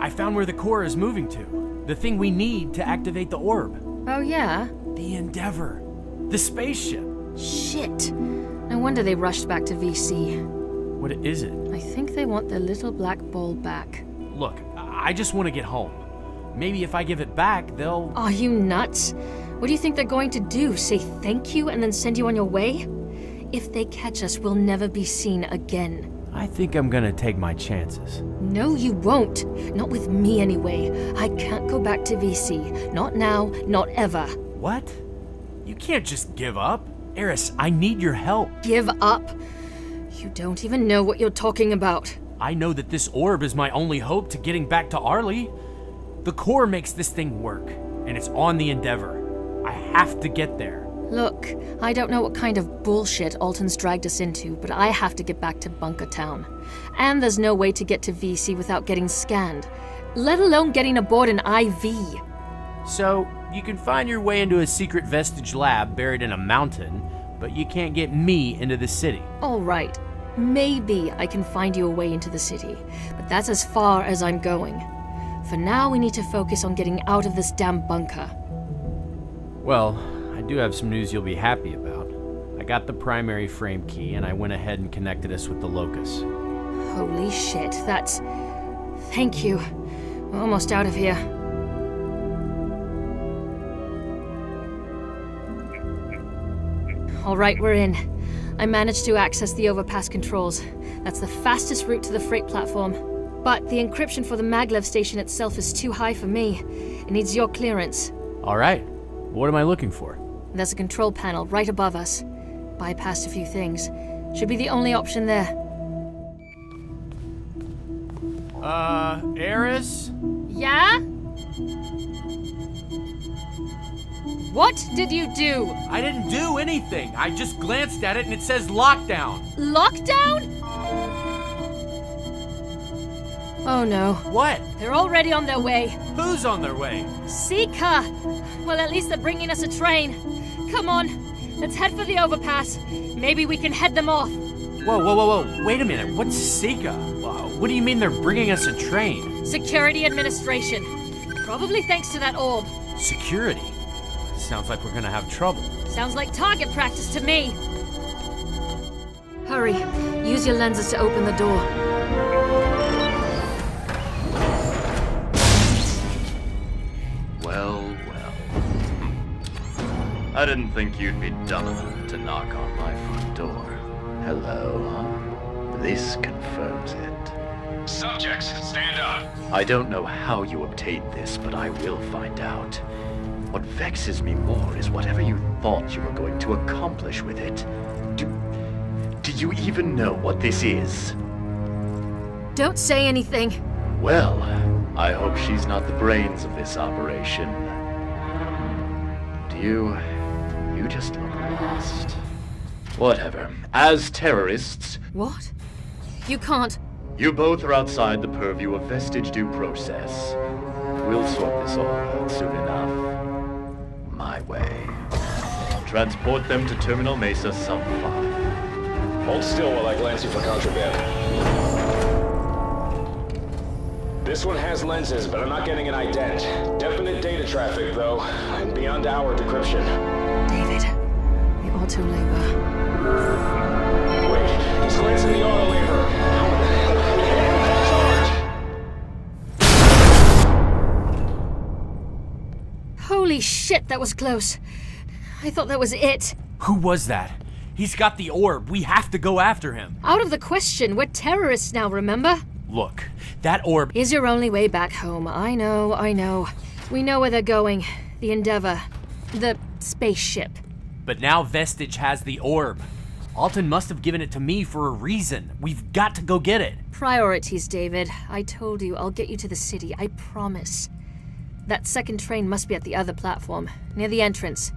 I found where the core is moving to. The thing we need to activate the orb. Oh yeah? The Endeavor. The spaceship. Shit. No wonder they rushed back to VC. What is it? I think they want their little black ball back. Look, I just want to get home. Maybe if I give it back, they'll... Are you nuts? What do you think they're going to do? Say thank you and then send you on your way? If they catch us, we'll never be seen again. I think I'm gonna take my chances. No, you won't. Not with me, anyway. I can't go back to VC. Not now, not ever. What? You can't just give up. Eris, I need your help. Give up? You don't even know what you're talking about. I know that this orb is my only hope to getting back to Arlie. The core makes this thing work, and it's on the Endeavor. I have to get there. Look, I don't know what kind of bullshit Alton's dragged us into, but I have to get back to Bunker Town. And there's no way to get to VC without getting scanned, let alone getting aboard an IV. So, you can find your way into a secret Vestige lab buried in a mountain, but you can't get me into the city. All right, maybe I can find you a way into the city, but that's as far as I'm going. For now, we need to focus on getting out of this damn bunker. Well, I do have some news you'll be happy about. I got the primary frame key, and I went ahead and connected us with the Locus. Holy shit, that's... Thank you. We're almost out of here. All right, we're in. I managed to access the overpass controls. That's the fastest route to the freight platform. But the encryption for the maglev station itself is too high for me. It needs your clearance. All right. What am I looking for? There's a control panel right above us. Bypassed a few things. Should be the only option there. Eris? Yeah? What did you do? I didn't do anything. I just glanced at it and it says lockdown. Lockdown? Oh no. What? They're already on their way. Who's on their way? Sika! Well, at least they're bringing us a train. Come on, let's head for the overpass. Maybe we can head them off. Whoa. Wait a minute. What's Sika? What do you mean they're bringing us a train? Security Administration. Probably thanks to that orb. Security? Sounds like we're gonna have trouble. Sounds like target practice to me. Hurry. Use your lenses to open the door. Well. I didn't think you'd be dumb enough to knock on my front door. Hello, huh? This confirms it. Subjects, stand up. I don't know how you obtained this, but I will find out. What vexes me more is whatever you thought you were going to accomplish with it. Do you even know what this is? Don't say anything. Well, I hope she's not the brains of this operation. You just look lost. Whatever. As terrorists... What? You can't... You both are outside the purview of Vestige due process. We'll sort this all out soon enough. My way. Transport them to Terminal Mesa Sub-5. Hold still while I glance you for contraband. This one has lenses, but I'm not getting an ident. Definite data traffic, though, and beyond our decryption. David, the auto labor. Wait, he's glancing the auto labor. How the hell did he get that charge? Holy shit, that was close. I thought that was it. Who was that? He's got the orb. We have to go after him. Out of the question. We're terrorists now, remember? Look, that orb... Is your only way back home. I know. We know where they're going. The Endeavor. The spaceship. But now Vestige has the orb. Alton must have given it to me for a reason. We've got to go get it. Priorities, David. I told you, I'll get you to the city. I promise. That second train must be at the other platform, near the entrance.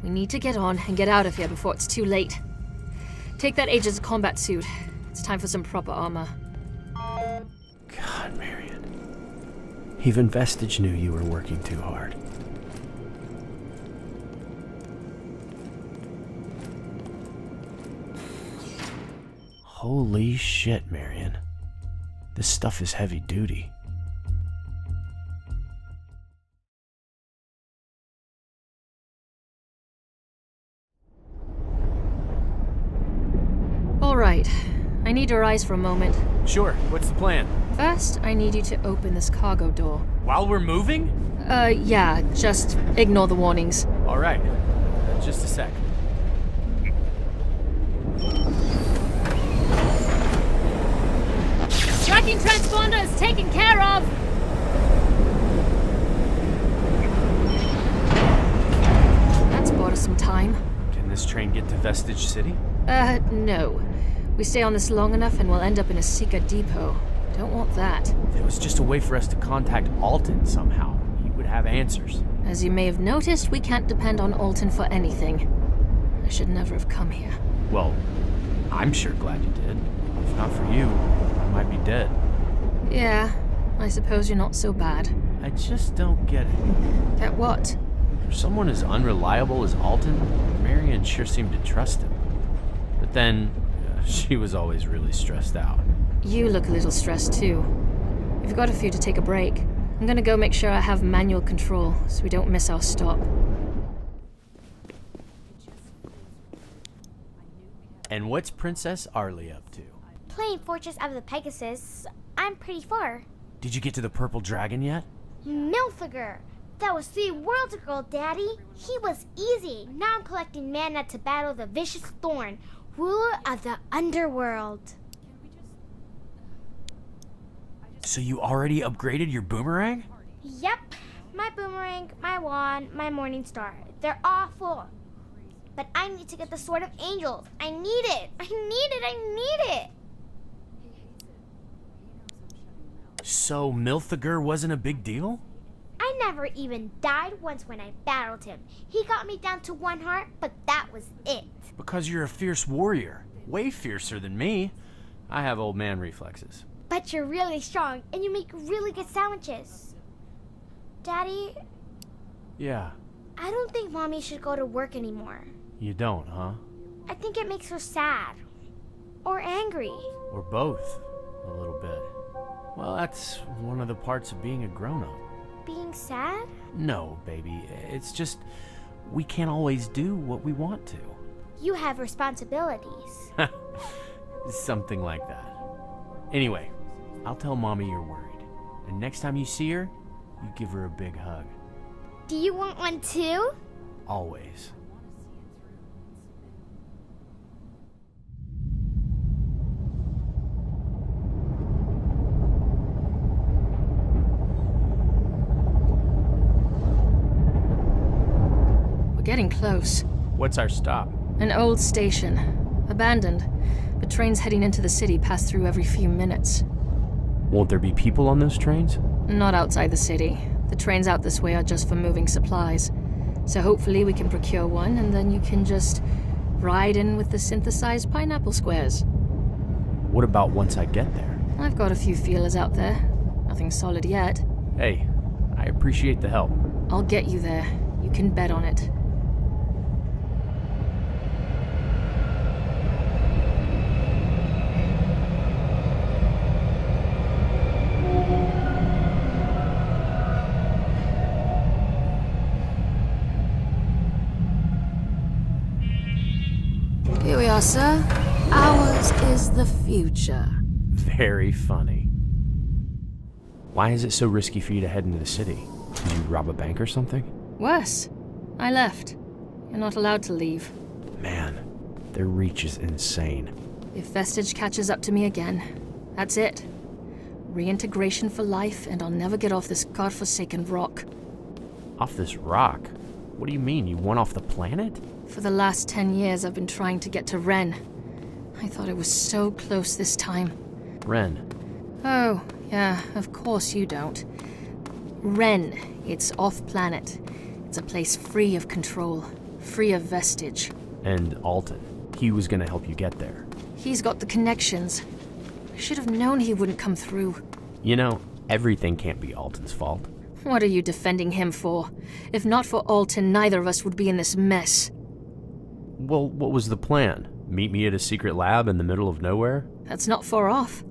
We need to get on and get out of here before it's too late. Take that Agent's combat suit. It's time for some proper armor. God, Marion. Even Vestige knew you were working too hard. Holy shit, Marion. This stuff is heavy duty. All right. I need your eyes for a moment. Sure, what's the plan? First, I need you to open this cargo door. While we're moving? Yeah, just ignore the warnings. All right. Just a sec. Tracking transponder is taken care of! That's bought us some time. Can this train get to Vestige City? No. We stay on this long enough and we'll end up in a Seeker depot. Don't want that. There was just a way for us to contact Alton somehow. He would have answers. As you may have noticed, we can't depend on Alton for anything. I should never have come here. Well, I'm sure glad you did. If not for you, I might be dead. Yeah, I suppose you're not so bad. I just don't get it. Get what? For someone as unreliable as Alton, Marion sure seemed to trust him. But then, she was always really stressed out. You look a little stressed too. We've got a few to take a break. I'm gonna go make sure I have manual control so we don't miss our stop. And what's Princess Arlie up to? Playing Fortress of the Pegasus. I'm pretty far. Did you get to the Purple Dragon yet? Milfiger. That was 3 worlds ago, Daddy. He was easy. Now I'm collecting mana to battle the Vicious Thorn, ruler of the Underworld. So you already upgraded your boomerang? Yep. My boomerang, my wand, my morning star. They're all full. But I need to get the Sword of Angels. I need it. I need it. So Milfiger wasn't a big deal? I never even died once when I battled him. He got me down to 1 heart, but that was it. Because you're a fierce warrior. Way fiercer than me. I have old man reflexes. But you're really strong, and you make really good sandwiches. Daddy? Yeah. I don't think Mommy should go to work anymore. You don't, huh? I think it makes her sad. Or angry. Or both, a little bit. Well, that's one of the parts of being a grown-up. Being sad? No, baby. It's just we can't always do what we want to. You have responsibilities. Something like that. Anyway, I'll tell Mommy you're worried. And next time you see her, you give her a big hug. Do you want one too? Always. We're getting close. What's our stop? An old station. Abandoned. But trains heading into the city pass through every few minutes. Won't there be people on those trains? Not outside the city. The trains out this way are just for moving supplies. So hopefully we can procure one, and then you can just ride in with the synthesized pineapple squares. What about once I get there? I've got a few feelers out there. Nothing solid yet. Hey, I appreciate the help. I'll get you there. You can bet on it. Here we are, sir. Ours is the future. Very funny. Why is it so risky for you to head into the city? Did you rob a bank or something? Worse. I left. You're not allowed to leave. Man, Their reach is insane. If Vestige catches up to me again, that's it. Reintegration for life, and I'll never get off this godforsaken rock. Off this rock? What do you mean, you went off the planet? For the last 10 years, I've been trying to get to Ren. I thought it was so close this time. Ren. Oh, yeah, of course you don't. Ren, it's off-planet. It's a place free of control, free of Vestige. And Alton. He was gonna help you get there. He's got the connections. I should have known he wouldn't come through. You know, everything can't be Alton's fault. What are you defending him for? If not for Alton, neither of us would be in this mess. Well, what was the plan? Meet me at a secret lab in the middle of nowhere? That's not far off.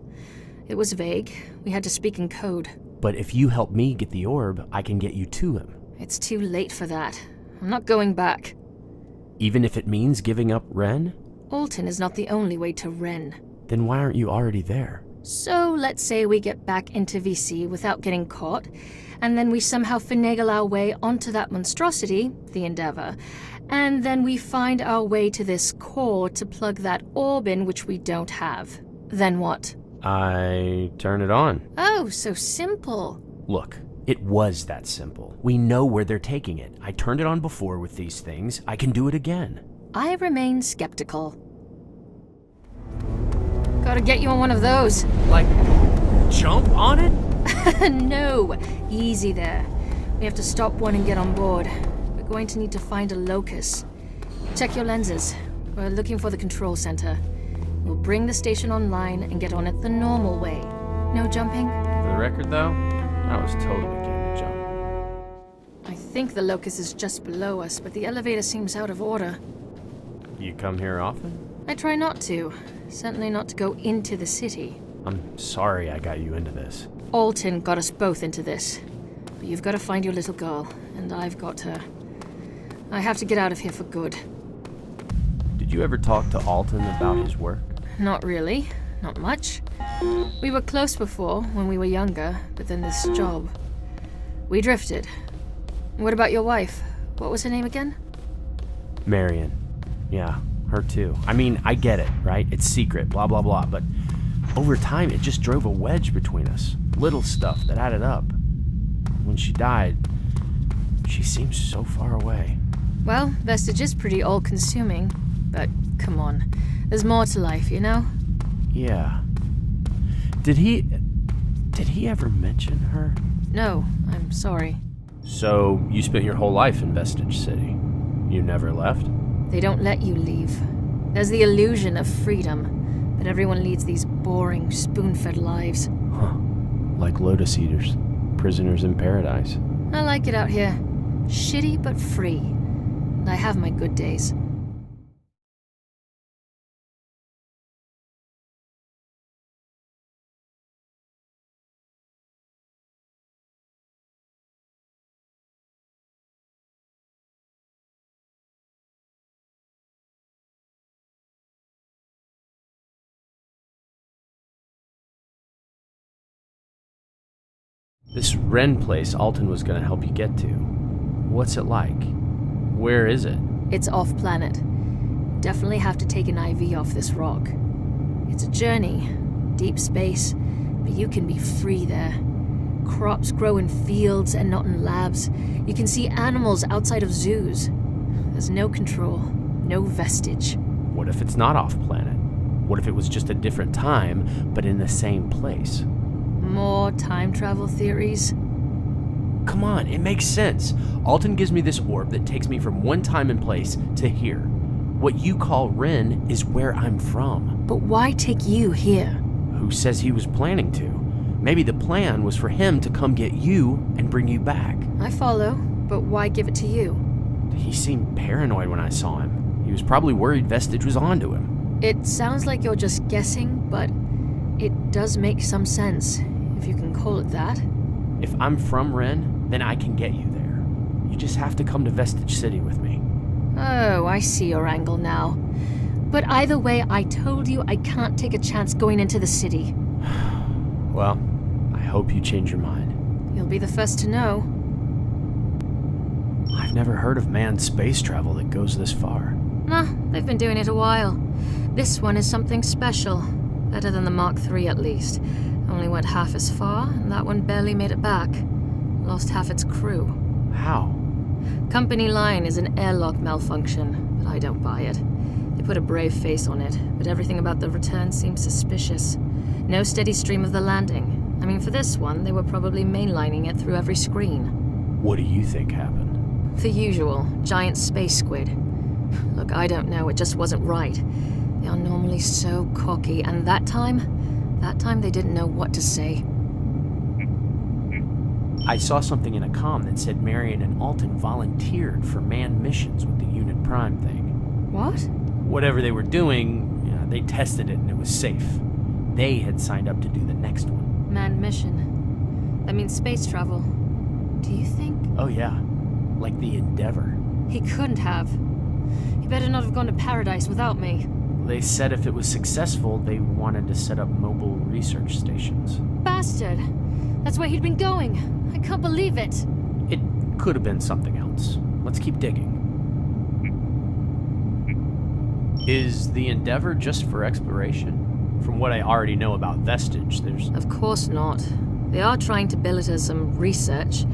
It was vague. We had to speak in code. But if you help me get the orb, I can get you to him. It's too late for that. I'm not going back. Even if it means giving up Ren? Alton is not the only way to Ren. Then why aren't you already there? So let's say we get back into VC without getting caught, and then we somehow finagle our way onto that monstrosity, the Endeavor, and then we find our way to this core to plug that orb in which we don't have. Then what? I turn it on. Oh, so simple. Look, it was that simple. We know where they're taking it. I turned it on before with these things. I can do it again. I remain skeptical. Gotta get you on one of those. Like, jump on it? No, easy there. We have to stop one and get on board. We're going to need to find a locus. Check your lenses. We're looking for the control center. We'll bring the station online and get on it the normal way. No jumping? For the record, though, I was totally game to jump. I think the locus is just below us, but the elevator seems out of order. You come here often? I try not to. Certainly not to go into the city. I'm sorry I got you into this. Alton got us both into this. But you've got to find your little girl, and I've got her. I have to get out of here for good. Did you ever talk to Alton about his work? Not really. Not much. We were close before, when we were younger, but then this job. We drifted. What about your wife? What was her name again? Marion. Yeah, her too. I mean, I get it, right? It's secret, blah, blah, blah, but over time, it just drove a wedge between us. Little stuff that added up. When she died, she seems so far away. Well, Vestige is pretty all-consuming, but come on. There's more to life, you know? Yeah. Did he ever mention her? No, I'm sorry. So, you spent your whole life in Vestige City? You never left? They don't let you leave. There's the illusion of freedom, but everyone leads these boring, spoon-fed lives. Huh. Like Lotus Eaters. Prisoners in paradise. I like it out here. Shitty but free. And I have my good days. This Ren place Alton was gonna help you get to. What's it like? Where is it? It's off-planet. Definitely have to take an IV off this rock. It's a journey. Deep space. But you can be free there. Crops grow in fields and not in labs. You can see animals outside of zoos. There's no control. No vestige. What if it's not off-planet? What if it was just a different time, but in the same place? More time travel theories? Come on, it makes sense. Alton gives me this orb that takes me from one time and place to here. What you call Ren is where I'm from. But why take you here? Who says he was planning to? Maybe the plan was for him to come get you and bring you back. I follow, but why give it to you? He seemed paranoid when I saw him. He was probably worried Vestige was onto him. It sounds like you're just guessing, but it does make some sense, if you can call it that. If I'm from Ren, then I can get you there. You just have to come to Vestige City with me. Oh, I see your angle now. But either way, I told you I can't take a chance going into the city. Well, I hope you change your mind. You'll be the first to know. I've never heard of manned space travel that goes this far. Nah, they've been doing it a while. This one is something special. Better than the Mark III, at least. Only went half as far, and that one barely made it back. Lost half its crew. How? Company line is an airlock malfunction, but I don't buy it. They put a brave face on it, but everything about the return seems suspicious. No steady stream of the landing. I mean, for this one, they were probably mainlining it through every screen. What do you think happened? The usual, giant space squid. Look, I don't know, it just wasn't right. They are normally so cocky, and that time they didn't know what to say. I saw something in a comm that said Marion and Alton volunteered for manned missions with the Unit Prime thing. What? Whatever they were doing, they tested it and it was safe. They had signed up to do the next one. Manned mission. That means space travel. Do you think? Oh yeah, like the Endeavor. He couldn't have. He better not have gone to paradise without me. They said if it was successful, they wanted to set up mobile research stations. Bastard! That's where he'd been going. I can't believe it. It could have been something else. Let's keep digging. Is the Endeavor just for exploration? From what I already know about Vestige, there's... Of course not. They are trying to bill it as some research,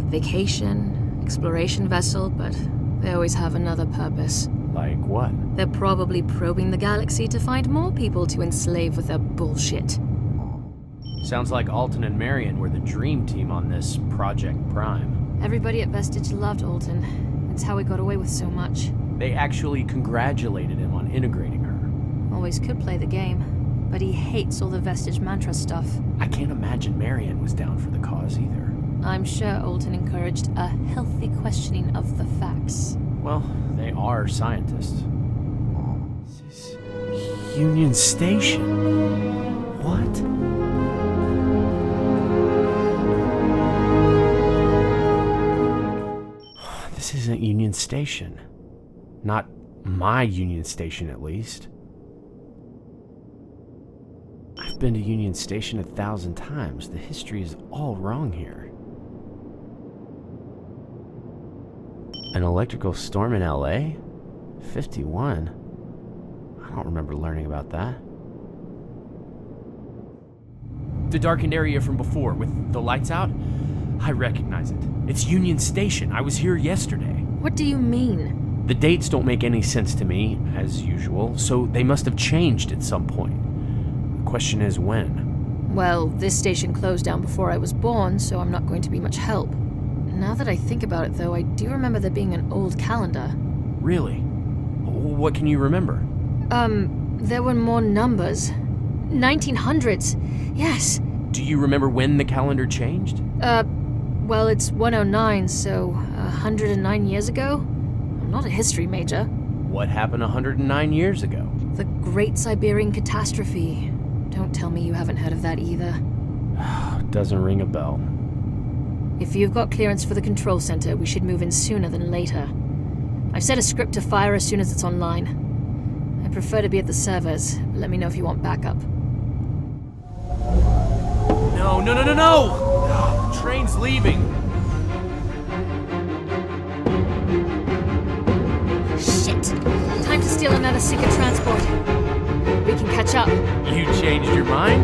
vacation, exploration vessel, but they always have another purpose. Like what? They're probably probing the galaxy to find more people to enslave with their bullshit. Sounds like Alton and Marion were the dream team on this Project Prime. Everybody at Vestige loved Alton. That's how he got away with so much. They actually congratulated him on integrating her. Always could play the game, but he hates all the Vestige mantra stuff. I can't imagine Marion was down for the cause either. I'm sure Alton encouraged a healthy questioning of the facts. Well, they are scientists. This is Union Station. What? This isn't Union Station. Not my Union Station, at least. I've been to Union Station 1,000 times. The history is all wrong here. An electrical storm in LA? 51? I don't remember learning about that. The darkened area from before, with the lights out? I recognize it. It's Union Station. I was here yesterday. What do you mean? The dates don't make any sense to me, as usual, so they must have changed at some point. The question is when. Well, this station closed down before I was born, so I'm not going to be much help. Now that I think about it, though, I do remember there being an old calendar. Really? What can you remember? There were more numbers. 1900s. Yes. Do you remember when the calendar changed? Well, it's 109, so 109 years ago? I'm not a history major. What happened 109 years ago? The Great Siberian Catastrophe. Don't tell me you haven't heard of that either. Doesn't ring a bell. If you've got clearance for the control center, we should move in sooner than later. I've set a script to fire as soon as it's online. I prefer to be at the servers, but let me know if you want backup. No! The train's leaving. Shit! Time to steal another secret transport. We can catch up. You changed your mind?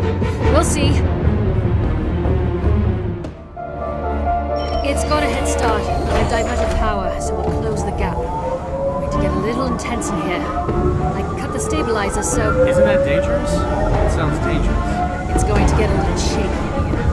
We'll see. It's got a head start, but I've diverted power, so we'll close the gap. We're going to get a little intense in here. I cut the stabilizer, so... Isn't that dangerous? It sounds dangerous. It's going to get a little shaky in here.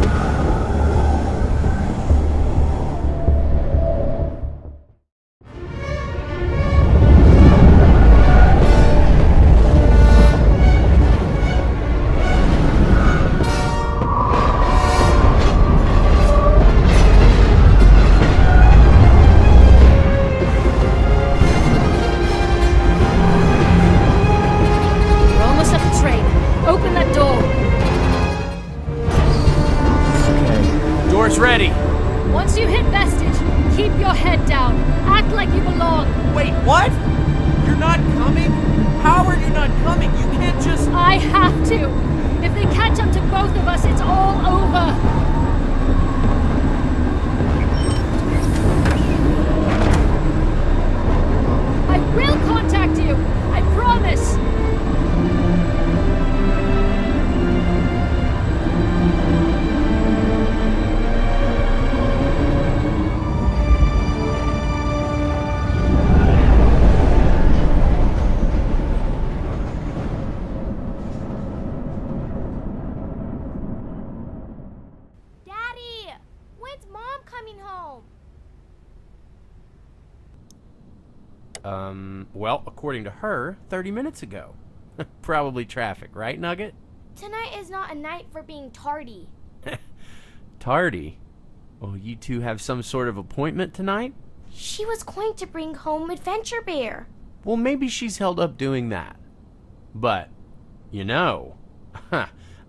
Ready. Once you hit Vestige, keep your head down. Act like you belong. Wait, what? You're not coming? How are you not coming? You can't just... I have to. If they catch up to both of us, it's all over. I will contact you. well, according to her, 30 minutes ago. Probably traffic, right, Nugget? Tonight is not a night for being tardy. Tardy? Well, you two have some sort of appointment tonight? She was going to bring home Adventure Bear. Well, maybe she's held up doing that. But, you know,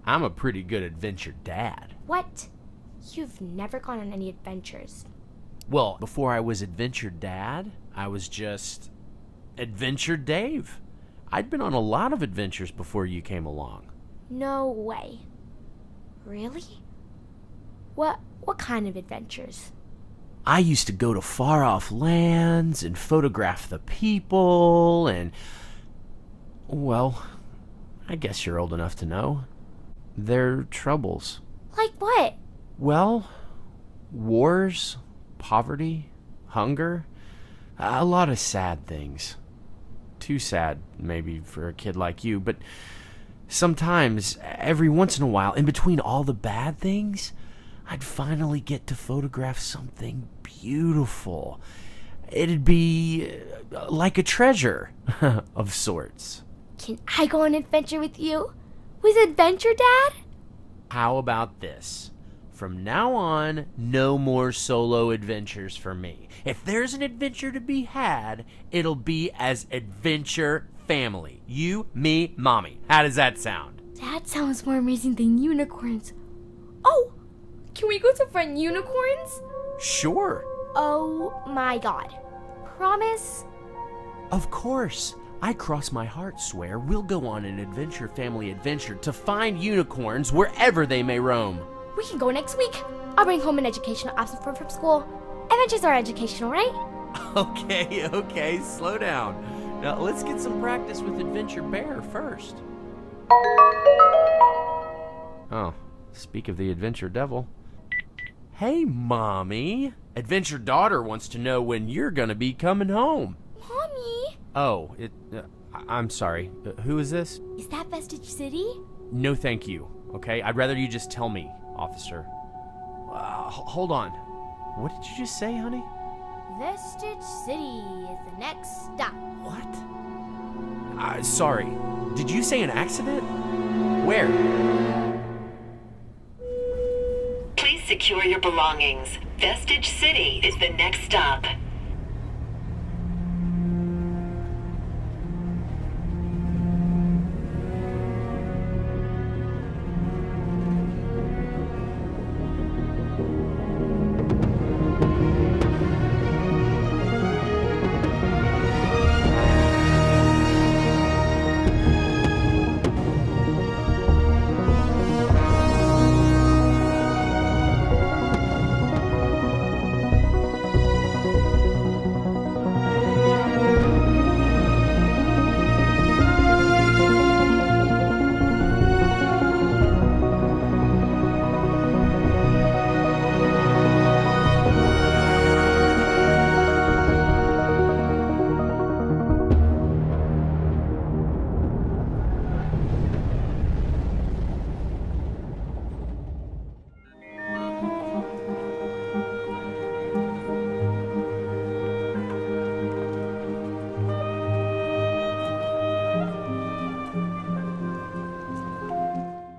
I'm a pretty good adventure dad. What? You've never gone on any adventures. Well, before I was Adventure Dad, I was just Adventure Dave. I'd been on a lot of adventures before you came along. No way. Really? What kind of adventures? I used to go to far-off lands and photograph the people and... Well, I guess you're old enough to know. Their troubles. Like what? Well, wars, poverty, hunger, a lot of sad things. Too sad, maybe, for a kid like you, but sometimes, every once in a while, in between all the bad things, I'd finally get to photograph something beautiful. It'd be like a treasure of sorts. Can I go on an adventure with you? With Adventure Dad? How about this? From now on, no more solo adventures for me. If there's an adventure to be had, it'll be as adventure family. You, me, mommy. How does that sound? That sounds more amazing than unicorns. Oh, can we go to find unicorns? Sure. Oh my god. Promise? Of course. I cross my heart swear we'll go on an adventure family adventure to find unicorns wherever they may roam. We can go next week. I'll bring home an educational absence form from school. Adventures are educational, right? Okay, slow down. Now let's get some practice with Adventure Bear first. Oh, speak of the Adventure Devil. Hey, Mommy. Adventure Daughter wants to know when you're gonna be coming home. Mommy? Oh, I'm sorry. Who is this? Is that Vestige City? No, thank you. Okay, I'd rather you just tell me, officer. Hold on. What did you just say, honey? Vestige City is the next stop. What? Sorry. Did you say an accident? Where? Please secure your belongings. Vestige City is the next stop.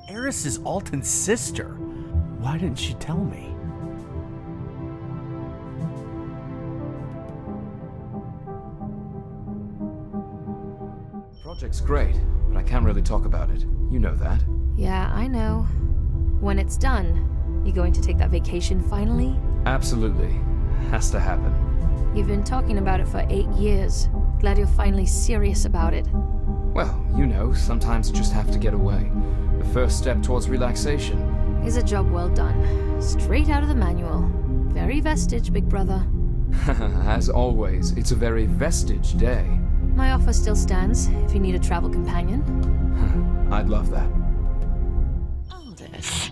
Eris is Alton's sister. Why didn't she tell me? Project's great, but I can't really talk about it. You know that. Yeah, I know. When it's done, you going to take that vacation finally? Absolutely. Has to happen. You've been talking about it for 8 years. Glad you're finally serious about it. Well, you know, sometimes you just have to get away. The first step towards relaxation. Is a job well done. Straight out of the manual. Very Vestige, big brother. As always, it's a very Vestige day. My offer still stands if you need a travel companion. I'd love that. Aldous,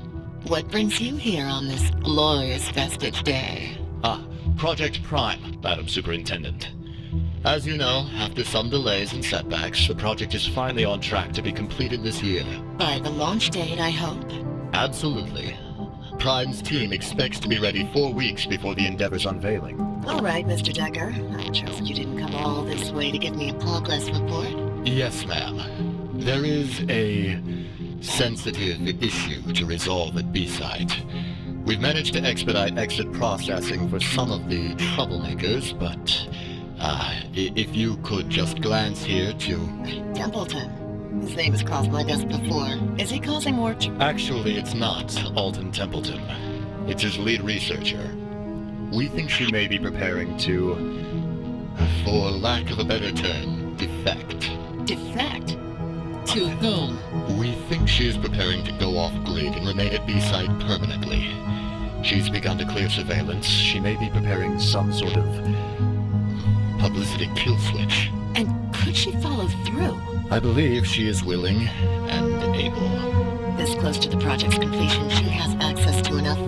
what brings you here on this glorious Vestige day? Project Prime, Madam Superintendent. As you know, after some delays and setbacks, the project is finally on track to be completed this year. By the launch date, I hope. Absolutely. Prime's team expects to be ready 4 weeks before the Endeavor's unveiling. All right, Mr. Decker. I trust you didn't come all this way to give me a progress report. Yes, ma'am. There is a sensitive issue to resolve at B-Site. We've managed to expedite exit processing for some of the troublemakers, but if you could just glance here to... Templeton. His name has crossed my desk before. Is he causing more Actually, it's not Alton Templeton. It's his lead researcher. We think she may be preparing to, for lack of a better term, defect. Defect? To whom? We think she is preparing to go off-grid and remain at B-Site permanently. She's begun to clear surveillance. She may be preparing some sort of publicity kill switch. And could she follow through? I believe she is willing and able. This close to the project's completion, she has access to enough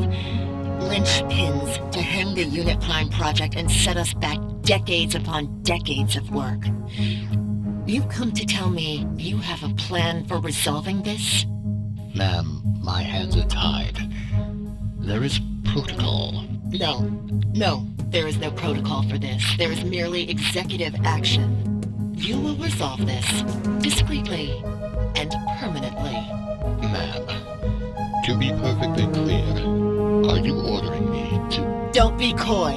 linchpins to hem the Unit Prime project and set us back decades upon decades of work. You've come to tell me you have a plan for resolving this? Ma'am, my hands are tied. There is protocol. No, there is no protocol for this. There is merely executive action. You will resolve this discreetly and permanently. Ma'am, to be perfectly clear, are you ordering me to... Don't be coy.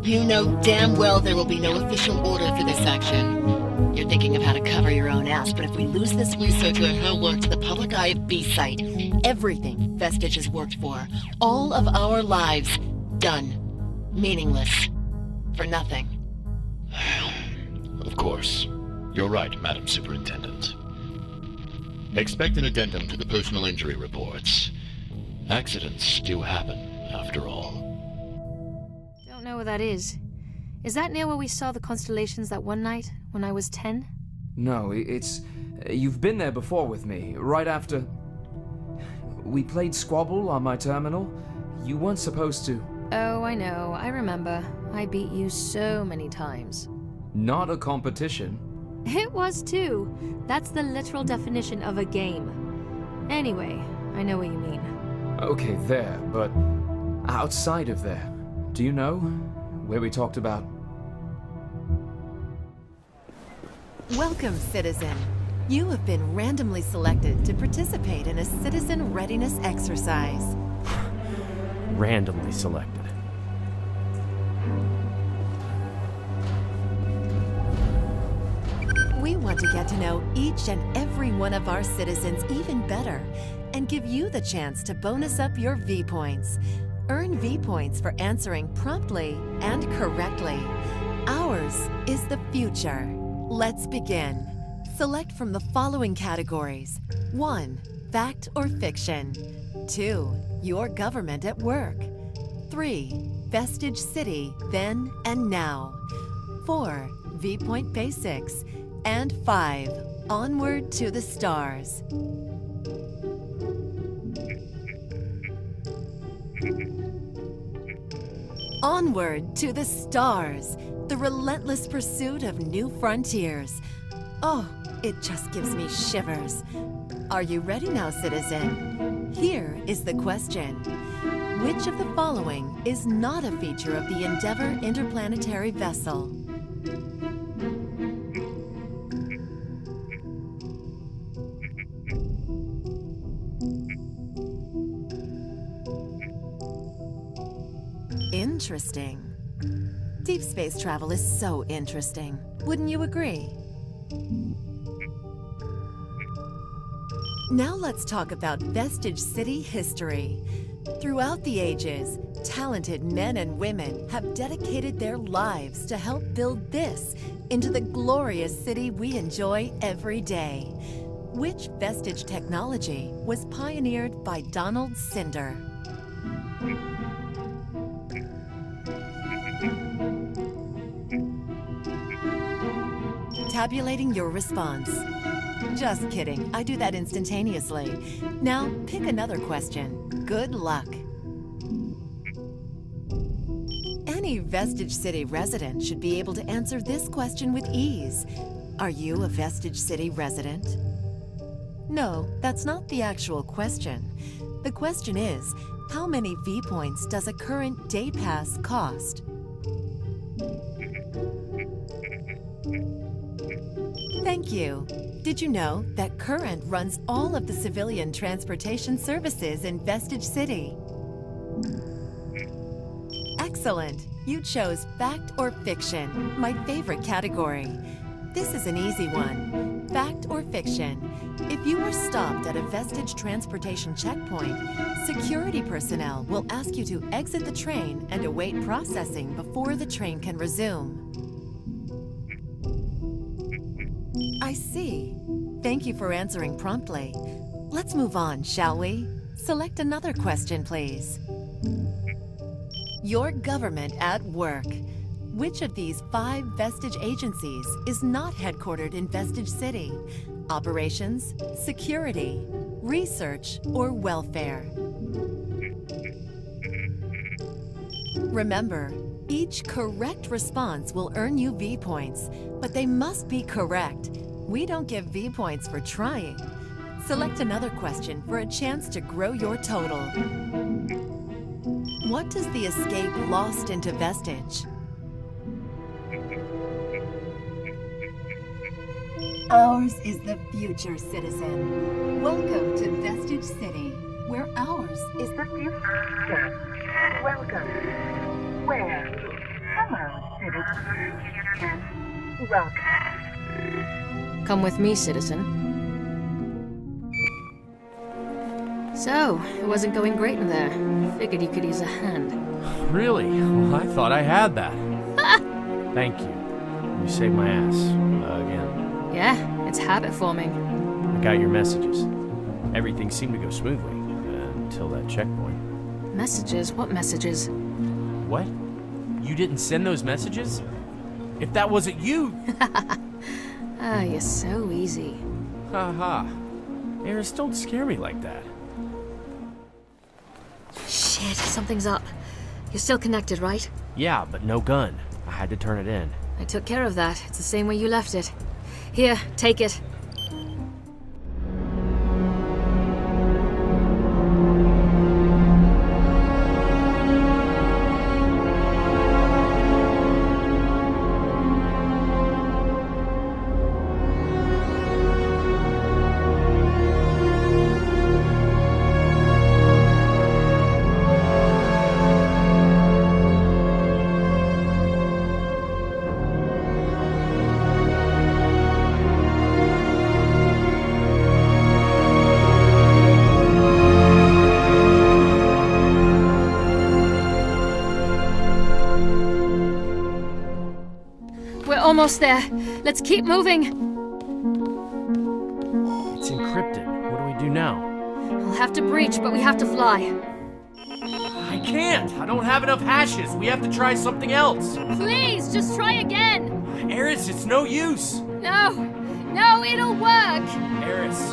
You know damn well there will be no official order for this action. You're thinking of how to cover your own ass, but if we lose this researcher and her work to the public eye of B-Site, everything Vestige has worked for, all of our lives, done. Meaningless. For nothing. Of course. You're right, Madam Superintendent. Expect an addendum to the personal injury reports. Accidents do happen, after all. Don't know where that is. Is that near where we saw the constellations that one night, when I was 10? No, it's... You've been there before with me, right after... We played Squabble on my terminal. You weren't supposed to... Oh, I know. I remember. I beat you so many times. Not a competition. It was too. That's the literal definition of a game. Anyway, I know what you mean. Okay, there, but outside of there, do you know where we talked about? Welcome, citizen. You have been randomly selected to participate in a citizen readiness exercise. Randomly selected. We want to get to know each and every one of our citizens even better and give you the chance to bonus up your V-points. Earn V-points for answering promptly and correctly. Ours is the future. Let's begin. Select from the following categories. 1. Fact or fiction. 2. Your government at work. 3. Vestige City, then and now. 4. V-point basics. And 5. Onward to the stars. Onward to the stars, the relentless pursuit of new frontiers. Oh, it just gives me shivers. Are you ready now, citizen? Here is the question. Which of the following is not a feature of the Endeavour interplanetary vessel? Interesting. Deep space travel is so interesting. Wouldn't you agree? Now let's talk about Vestige City history. Throughout the ages, talented men and women have dedicated their lives to help build this into the glorious city we enjoy every day. Which Vestige technology was pioneered by Donald Cinder? Tabulating your response. Just kidding, I do that instantaneously. Now, pick another question. Good luck. Any Vestige City resident should be able to answer this question with ease. Are you a Vestige City resident? No, that's not the actual question. The question is, how many V-points does a current day pass cost? Thank you. Did you know that Current runs all of the civilian transportation services in Vestige City? Excellent. You chose fact or fiction, my favorite category. This is an easy one. Fact or fiction. If you are stopped at a Vestige transportation checkpoint, security personnel will ask you to exit the train and await processing before the train can resume. I see. Thank you for answering promptly. Let's move on, shall we? Select another question, please. Your government at work. Which of these 5 Vestige agencies is not headquartered in Vestige City? Operations, security, research, or welfare? Remember, each correct response will earn you V points, but they must be correct. We don't give V points for trying. Select another question for a chance to grow your total. What does the escape Lost into Vestige? Ours is the future, citizen. Welcome to Vestige City, where ours is the future. Welcome. Where? Hello, citizen. Welcome. Come with me, citizen. So, it wasn't going great in there. Figured you could use a hand. Really? Well, I thought I had that. Thank you. You saved my ass. Again. Yeah, it's habit forming. I got your messages. Everything seemed to go smoothly. Until that checkpoint. Messages? What messages? What? You didn't send those messages? If that wasn't you... Ah, you're so easy. Haha. Eris, don't scare me like that. Shit, something's up. You're still connected, right? Yeah, but no gun. I had to turn it in. I took care of that. It's the same way you left it. Here, take it. Almost there. Let's keep moving. It's encrypted. What do we do now? We'll have to breach, but we have to fly. I can't. I don't have enough hashes. We have to try something else. Please, just try again. Eris, it's no use. No, it'll work. Eris,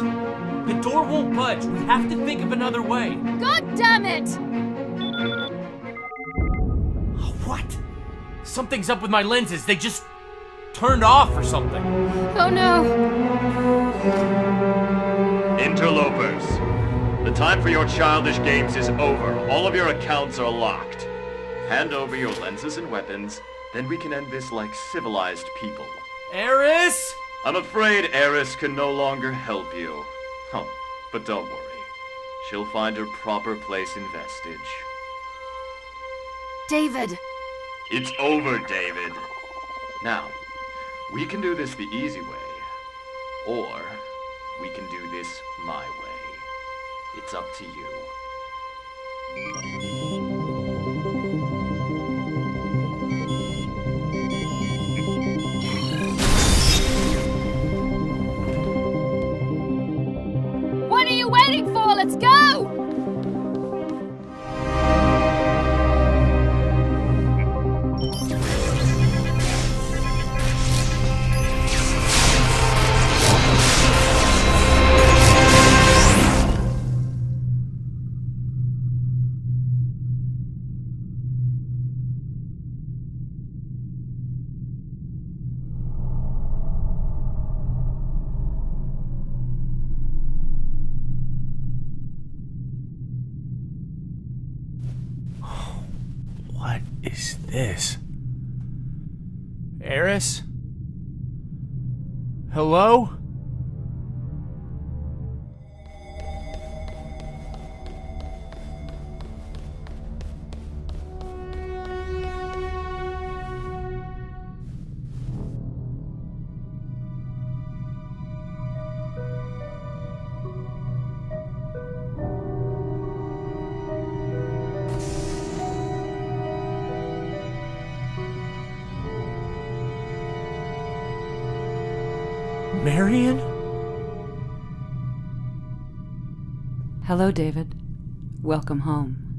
the door won't budge. We have to think of another way. God damn it! What? Something's up with my lenses. They just turned off or something. Oh no! Interlopers, the time for your childish games is over. All of your accounts are locked. Hand over your lenses and weapons, then we can end this like civilized people. Eris! I'm afraid Eris can no longer help you. Huh, but don't worry. She'll find her proper place in Vestige. David! It's over, David. Now, we can do this the easy way, or we can do this my way. It's up to you. What are you waiting for? Let's go! What is this? Eris? Hello? Marion? Hello, David. Welcome home.